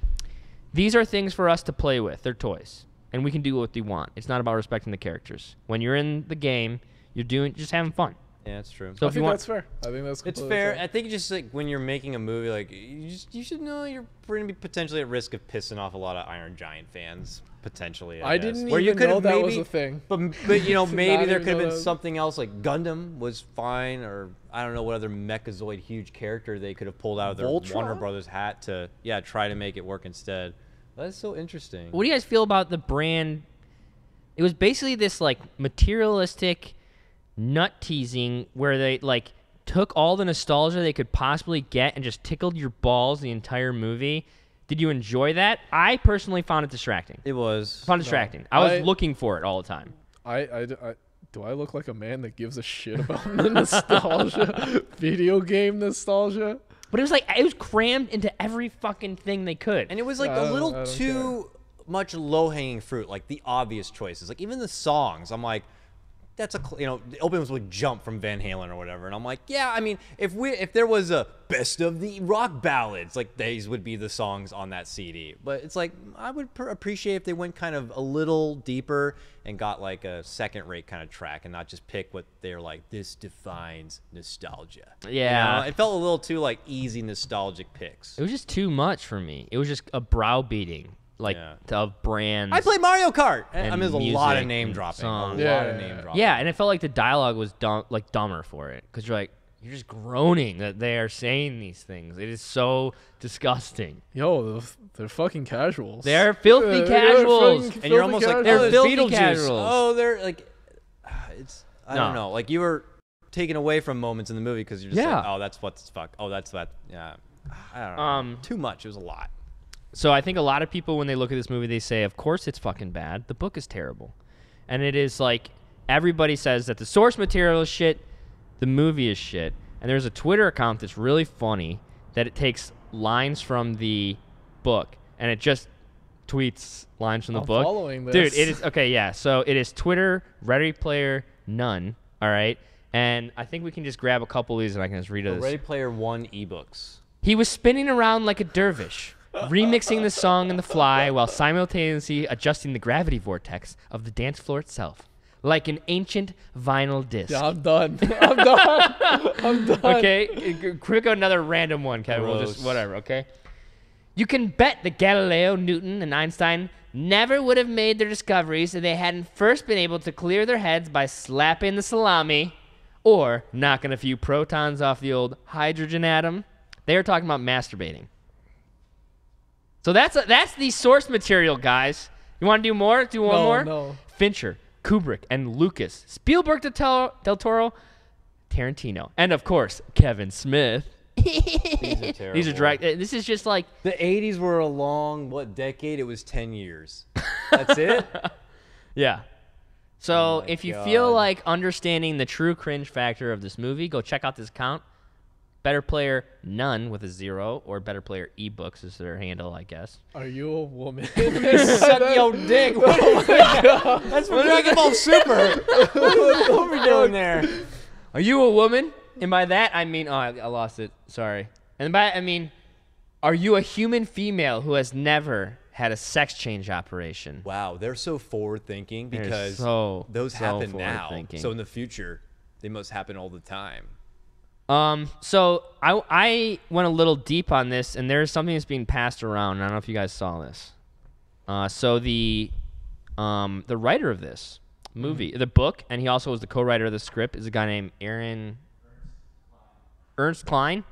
these are things for us to play with. They're toys, and we can do what we want. It's not about respecting the characters. When you're in the game, you're just having fun. Yeah, that's true. So I think that's fair. I think that's it's fair. I think just when you're making a movie, you should know you're going to be potentially at risk of pissing off a lot of Iron Giant fans. Potentially, I guess. didn't even know that was a thing. But maybe there could have been something else, like Gundam was fine, or I don't know what other Mechazoid huge character they could have pulled out of their Warner Brothers hat to try to make it work instead. That's so interesting. What do you guys feel about the brand? It was basically this materialistic nut teasing where they took all the nostalgia they could possibly get and just tickled your balls the entire movie Did you enjoy that? I personally found it distracting. It was. I found it distracting. I was looking for it all the time. Do I look like a man that gives a shit about the nostalgia, video game nostalgia? But it was crammed into every fucking thing they could. And it was like a little too much low-hanging fruit, like the obvious choices. Like even the songs, I'm like, that's the opening was like Jump from Van Halen or whatever, and I'm like, yeah, I mean, if there was a best of the rock ballads, like these would be the songs on that CD. But it's like I would appreciate if they went kind of a little deeper and got like a second-rate kind of track and not just pick what they're like. This defines nostalgia. Yeah, it felt a little too like easy nostalgic picks. It was just too much for me. It was just a browbeating. Of brands. I played Mario Kart. I mean, there's a music lot of name dropping. Yeah, and it felt like the dialogue was dumber for it because you're just groaning that they are saying these things. It is so disgusting. Yo, they're fucking casuals. They're filthy casuals, and you're almost like they're filthy casuals. Oh, they're like, I don't know. Like you were taken away from moments in the movie because you're just like, oh, that's what's fuck. Oh, that's that. Yeah, I don't know. Too much. It was a lot. So I think a lot of people, when they look at this movie, they say, of course it's fucking bad. The book is terrible. And it is like, everybody says that the source material is shit, the movie is shit. And there's a Twitter account that's really funny that it takes lines from the book and it just tweets lines from the book. Following this. Dude, it is, okay, yeah. So it is Twitter, Ready Player None, all right? And I think we can just grab a couple of these and I can just read this. Ready Player One ebooks. He was spinning around like a dervish, remixing the song on the fly while simultaneously adjusting the gravity vortex of the dance floor itself, like an ancient vinyl disc. Yeah, I'm done. I'm done. I'm done. Okay, quick another random one, Kevin. We'll just whatever. Okay. You can bet that Galileo, Newton, and Einstein never would have made their discoveries if they hadn't first been able to clear their heads by slapping the salami or knocking a few protons off the old hydrogen atom. They are talking about masturbating. So that's the source material, guys. You want to do more? Do one more? No. Fincher, Kubrick, and Lucas. Spielberg, Del Toro, Tarantino. And, of course, Kevin Smith. These are terrible. These are direct. This is just like... The 80s were a long, what decade? It was 10 years. That's it? Yeah. So if you feel like understanding the true cringe factor of this movie, go check out this account. Better Player None with a 0, or Better Player eBooks is their handle, I guess. Are you a woman? Suck your dick. Oh my God. That's from Dragon Ball Super. What are we doing there? Are you a woman? And by that, I mean... Oh, I lost it. Sorry. And by I mean, are you a human female who has never had a sex change operation? Wow, they're so forward-thinking because those happen now. So in the future, they must happen all the time. So I went a little deep on this, and there's something that's being passed around. I don't know if you guys saw this. So the writer of this movie, the book, and he also was the co-writer of the script, is a guy named Ernst Klein.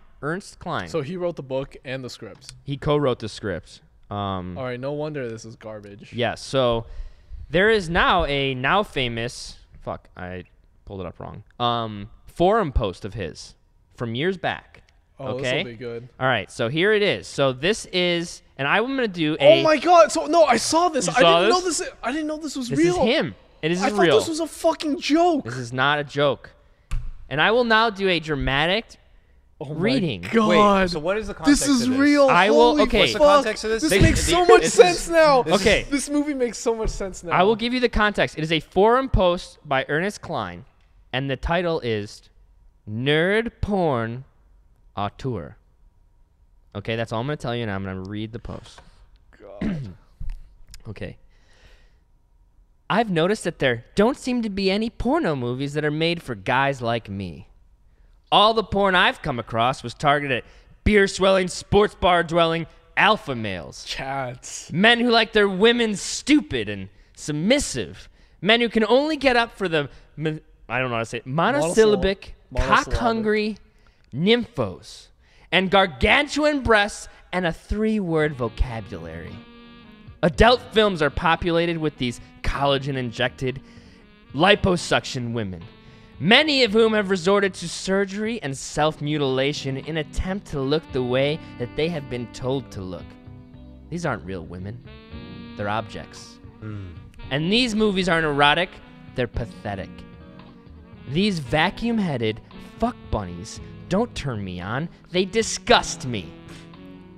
So he wrote the book and the scripts. He co-wrote the script. All right, no wonder this is garbage. Yes. So there is now a famous. Fuck, I pulled it up wrong. Forum post of his from years back. Oh, okay? This will be good. All right, so here it is. So this is, and I'm going to do Oh my God! So no, I saw this. I didn't know this was real. This is him. It is real. I thought this was a fucking joke. This is not a joke. And I will now do a dramatic reading. God. Wait, so what is the context of this? This is real. I will. Okay. What's the context of this? This makes so much sense now. Okay. This movie makes so much sense now. I will give you the context. It is a forum post by Ernest Klein, and the title is Nerd Porn Auteur. Okay, that's all I'm going to tell you, and I'm going to read the post. God. Okay. I've noticed that there don't seem to be any porno movies that are made for guys like me. All the porn I've come across was targeted at beer-swelling, sports bar-dwelling alpha males. Chats. Men who like their women stupid and submissive. Men who can only get up for the, I don't know how to say it, monosyllabic, cock-hungry nymphos. And gargantuan breasts and a 3-word vocabulary. Adult films are populated with these collagen-injected liposuction women, many of whom have resorted to surgery and self-mutilation in an attempt to look the way that they have been told to look. these aren't real women. They're objects. And these movies aren't erotic, they're pathetic. These vacuum-headed fuck bunnies don't turn me on, they disgust me.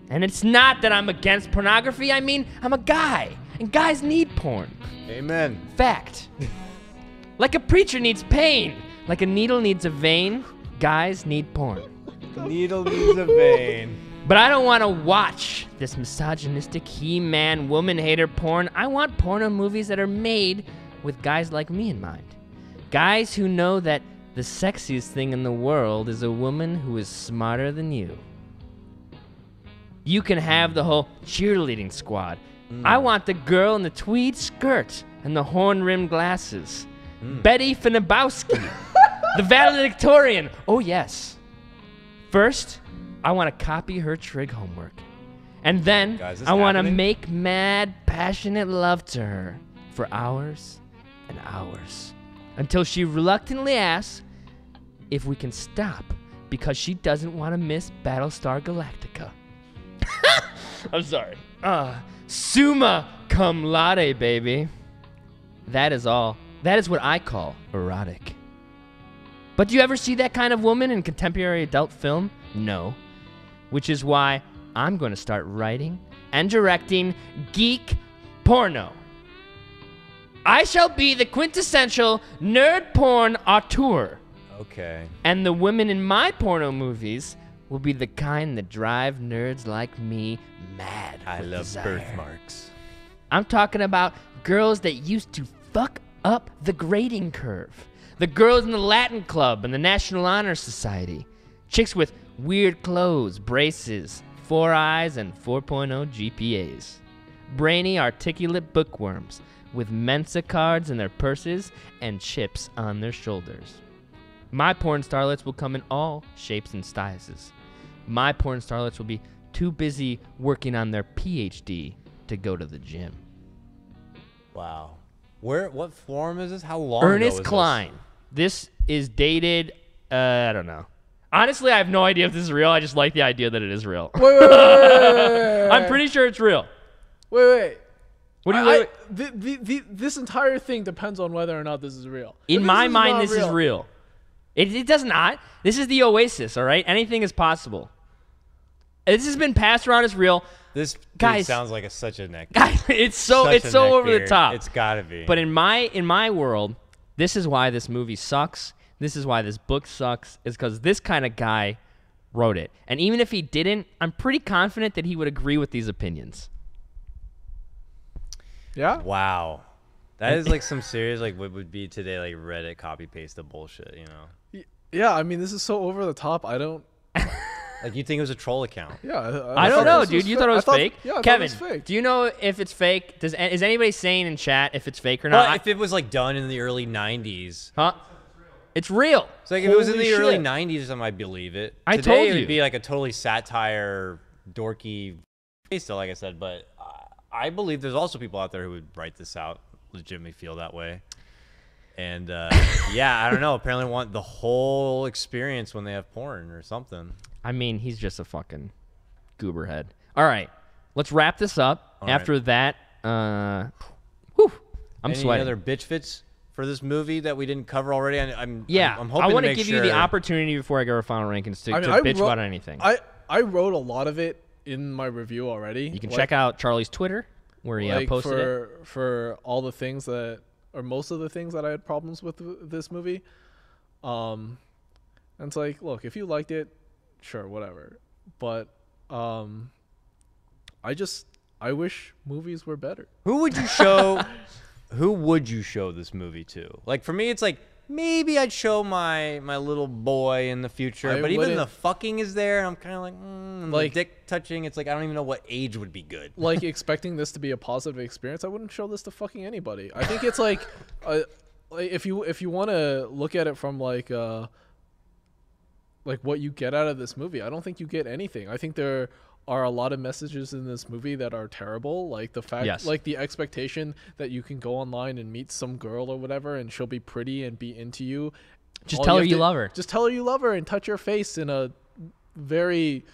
And it's not that I'm against pornography, I mean, I'm a guy, and guys need porn. Amen. Fact. Like a preacher needs pain, like a needle needs a vein, guys need porn. Needle needs a vein. But I don't want to watch this misogynistic he-man woman hater porn. I want porno movies that are made with guys like me in mind. Guys who know that the sexiest thing in the world is a woman who is smarter than you. You can have the whole cheerleading squad. I want the girl in the tweed skirt and the horn-rimmed glasses. Betty Finabowski, the valedictorian. Oh, yes. First, I want to copy her trig homework. And then I want to make mad, passionate love to her for hours and hours. Until she reluctantly asks if we can stop because she doesn't want to miss Battlestar Galactica. I'm sorry. Summa cum laude, baby. That is all. That is what I call erotic. But do you ever see that kind of woman in contemporary adult film? No. Which is why I'm going to start writing and directing geek porno. I shall be the quintessential nerd porn auteur. Okay. And the women in my porno movies will be the kind that drive nerds like me mad. I love desire. birthmarks. I'm talking about girls that used to fuck up the grading curve. The girls in the Latin Club and the National Honor Society. Chicks with weird clothes, braces, 4 eyes, and 4.0 GPAs. Brainy, articulate bookworms with Mensa cards in their purses and chips on their shoulders. My porn starlets will come in all shapes and sizes. My porn starlets will be too busy working on their PhD to go to the gym. Wow. What form is this? How long Ernest ago is Klein. This is dated, I don't know. Honestly, I have no idea if this is real. I just like the idea that it is real. Wait. I'm pretty sure it's real. Wait. What do you This entire thing depends on whether or not this is real. In my mind, this is real. It does not. This is the Oasis, all right? Anything is possible. This has been passed around as real. This guys sounds like such a neck. Guys, it's so over the top. It's gotta be. But in my world, this is why this movie sucks. This is why this book sucks. Is because this kind of guy wrote it. And even if he didn't, I'm pretty confident that he would agree with these opinions. Yeah. Wow. That is like some serious, like what would be today, like Reddit copy paste of bullshit, you know? Yeah, I mean, this is so over the top. I don't. Like, you think it was a troll account? Yeah. I don't know, dude. You thought it was fake? Yeah, Kevin, it was fake. do you know if it's fake? Is anybody saying in chat if it's fake or not? Well, if it was like done in the early 90s. Huh? It's real. It's like if it was in Holy the early shit. 90s or something, I'd believe it. I Today, told it you. would be like a totally satire, dorky, still, like I said. But I believe there's also people out there who would write this out, legitimately feel that way. And yeah, I don't know. Apparently want the whole experience when they have porn or something. I mean, he's just a fucking goober head. All right, let's wrap this up. All After right. that, I'm Any sweating. other bitch fits for this movie that we didn't cover already? I'm Yeah, hoping I want to make give sure. you the opportunity before I go to final rankings to bitch about anything. I wrote a lot of it in my review already. You can check out Charlie's Twitter where he posted it. For all the things that, or most of the things that I had problems with this movie. And it's like, look, if you liked it, sure, whatever. But I wish movies were better. Who would you show? Who would you show this movie to? Like, for me, it's like maybe I'd show my little boy in the future, but even the fucking is there, and I'm kind of like, and like the dick touching. It's like I don't even know what age would be good. Like expecting this to be a positive experience, I wouldn't show this to fucking anybody. I think it's like, if you want to look at it from like what you get out of this movie, I don't think you get anything. I think there are a lot of messages in this movie that are terrible, like the fact, like the expectation that you can go online and meet some girl or whatever, and she'll be pretty and be into you. Just tell her you love her. Just tell her you love her and touch her face in a very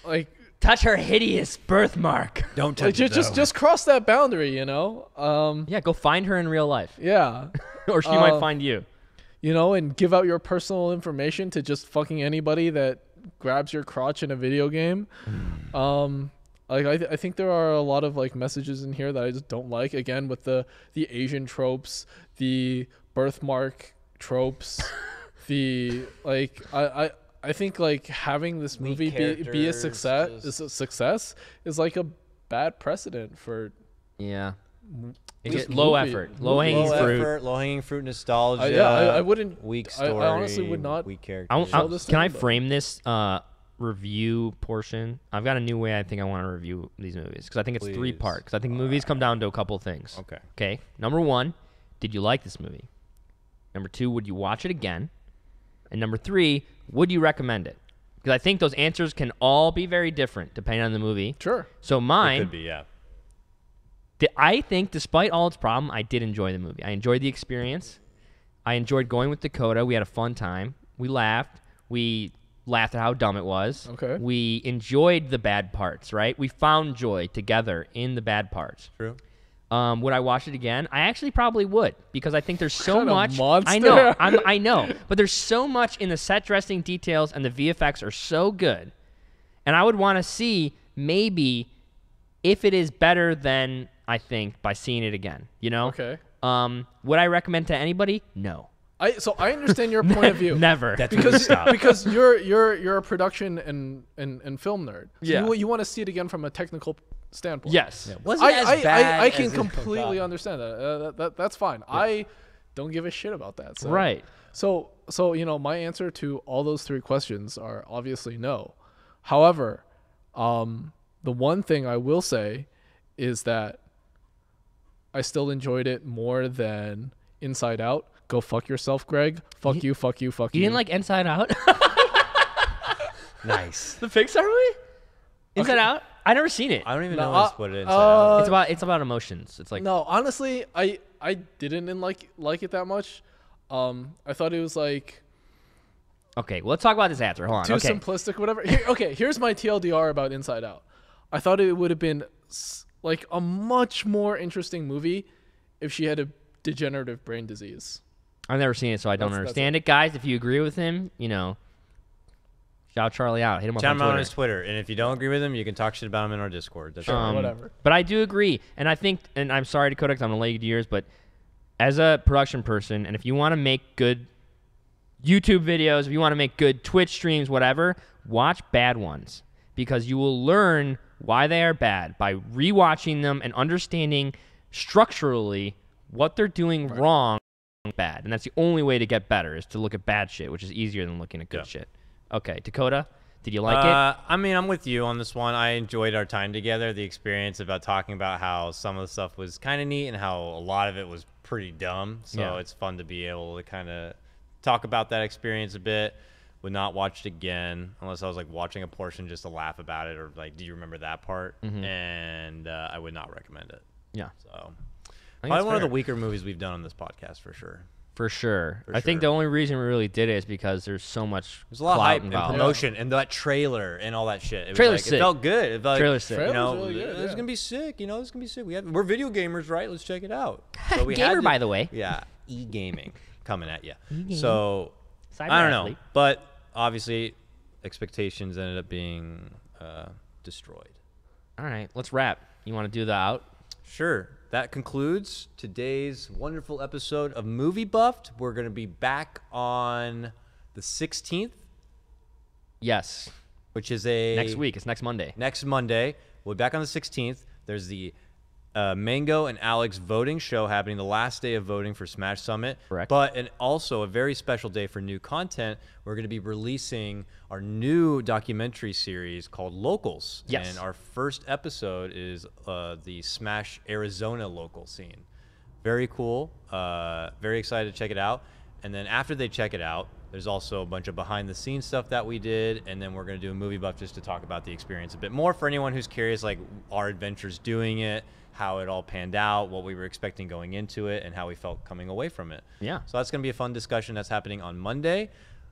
like touch her hideous birthmark. Don't touch Like, just cross that boundary, you know. Yeah, go find her in real life, Yeah. or she might find you. You know, and give out your personal information to just fucking anybody that grabs your crotch in a video game. Like I think there are a lot of like messages in here that I just don't like. Again, with the Asian tropes, the birthmark tropes, the like I think like having this movie be a success is like a bad precedent for It's low effort, low hanging fruit. Low hanging fruit nostalgia. I wouldn't. Weak story. I honestly would not. Weak character. Can I frame this review portion? I've got a new way I think I want to review these movies because I think it's 3 parts. Because I think movies come down to a couple things. Okay. Number 1, did you like this movie? Number 2, would you watch it again? And number 3, would you recommend it? Because I think those answers can all be very different depending on the movie. Sure. So mine. It could be, yeah. I think, despite all its problem, I did enjoy the movie. I enjoyed the experience. I enjoyed going with Dakota. We had a fun time. We laughed. We laughed at how dumb it was. Okay. We enjoyed the bad parts, right? We found joy together in the bad parts. True. Would I watch it again? I actually probably would because I think there's so much. Monster. I know. I know. But there's so much in the set dressing details and the VFX are so good. And I would want to see maybe if it is better than I think by seeing it again, you know? Okay. Would I recommend to anybody? No. So I understand your point of view. Never. Because you're a production and film nerd. So Yeah. you want to see it again from a technical standpoint. Yes. Yeah. Was it as bad I can as it completely thought? understand that. That's fine. Yeah. I don't give a shit about that. So. Right. So you know, my answer to all those 3 questions are obviously no. However, the one thing I will say is that I still enjoyed it more than Inside Out. Go fuck yourself, Greg. Fuck you, fuck you, fuck you. You didn't like Inside Out? Nice. The Pixar movie? Inside Out? I never seen it. I don't even know what it is. Inside Out. It's about emotions. It's like no, honestly, I didn't like it that much. I thought it was like okay. Well, let's talk about this answer. Hold on. too Okay. simplistic, whatever. Here's my TLDR about Inside Out. I thought it would have been like a much more interesting movie if she had a degenerative brain disease. I've never seen it, so I don't understand it. Guys, if you agree with him, you know, shout Charlie out. Hit him up Shout him on out Twitter. on his Twitter. And if you don't agree with him, you can talk shit about him in our Discord. That's right. Whatever. But I do agree. And I think, and I'm sorry, Dakota, because I'm going to lay you to yours, but as a production person, and if you want to make good YouTube videos, if you want to make good Twitch streams, whatever, watch bad ones. Because you will learn why they are bad by rewatching them and understanding structurally what they're doing wrong bad. And that's the only way to get better is to look at bad shit, which is easier than looking at good shit. Okay, Dakota, did you like it? I mean, I'm with you on this one. I enjoyed our time together, the experience about talking about how some of the stuff was kind of neat and how a lot of it was pretty dumb. So it's fun to be able to kind of talk about that experience a bit. Would not watch it again unless I was like watching a portion just to laugh about it or like, do you remember that part? And I would not recommend it. Yeah. So probably one of the weaker movies we've done on this podcast for sure. For sure. I think the only reason we really did it is because there's so much There's a lot of clout hype and involved. promotion and that trailer and all that shit. It Trailer's was like, sick. it felt good. It felt Trailer's sick. You know, Trailer's really good, it's yeah. gonna be sick. You know, it's gonna be sick. We're video gamers, right? Let's check it out. So we Gamer, had to- by the way. Yeah, e-gaming coming at you. E-gaming. So Cyber I don't know, athlete. but obviously expectations ended up being destroyed. All right, let's wrap. You want to do the out? Sure. That concludes today's wonderful episode of Movie Buffed. We're going to be back on the 16th, Yes. which is a Next week. It's next Monday. Next Monday. We'll be back on the 16th. There's the Mango and Alex voting show happening, the last day of voting for Smash Summit. Correct. But also a very special day for new content. We're going to be releasing our new documentary series called Locals. Yes. And our first episode is the Smash Arizona local scene. Very cool. Very excited to check it out. And then after they check it out, there's also a bunch of behind-the-scenes stuff that we did, and then we're going to do a movie buff just to talk about the experience a bit more for anyone who's curious, like our adventures doing it, how it all panned out, what we were expecting going into it, and how we felt coming away from it. Yeah. So that's going to be a fun discussion that's happening on Monday,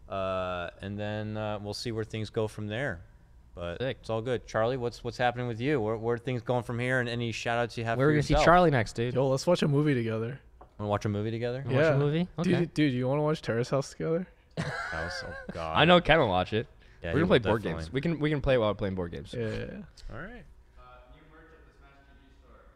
and then we'll see where things go from there. But Sick. it's all good. Charlie, what's happening with you? Where are things going from here? And any shout outs you have Where for are we gonna see yourself? Charlie next, dude? Yo, let's watch a movie together. Want to watch a movie together? Watch a movie? Okay. Dude, you want to watch Terrace House together? Oh God. I know Ken will watch it. Yeah, We're he gonna play will board definitely. games. We can play while playing board games. Yeah. All right.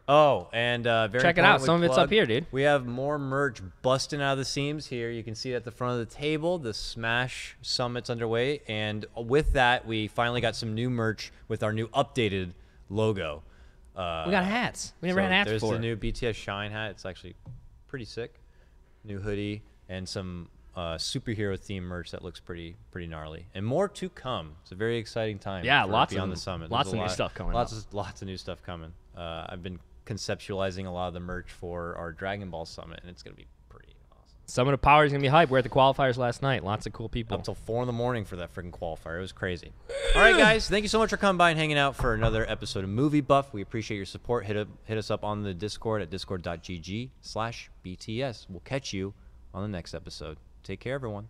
Oh, and very Check it out. importantly Some of it's up plug, here, dude. We have more merch busting out of the seams here. You can see it at the front of the table. The Smash Summit's underway, and with that, we finally got some new merch with our new updated logo. We got hats. We never so had hats there's before. the new BTS Shine hat. It's actually pretty sick. New hoodie and some superhero themed merch that looks pretty gnarly, and more to come. It's a very exciting time. Yeah, for lots Beyond of the Summit. lots There's a of new lot- stuff coming Lots up. of new stuff coming. I've been conceptualizing a lot of the merch for our Dragon Ball Summit, and it's gonna be pretty awesome. Summit of Power is gonna be hype. We're at the qualifiers last night. Lots of cool people. Up till 4 in the morning for that freaking qualifier. It was crazy. All right, guys, thank you so much for coming by and hanging out for another episode of Movie Buff. We appreciate your support. Hit us up on the Discord at discord.gg/BTS. We'll catch you on the next episode. Take care, everyone.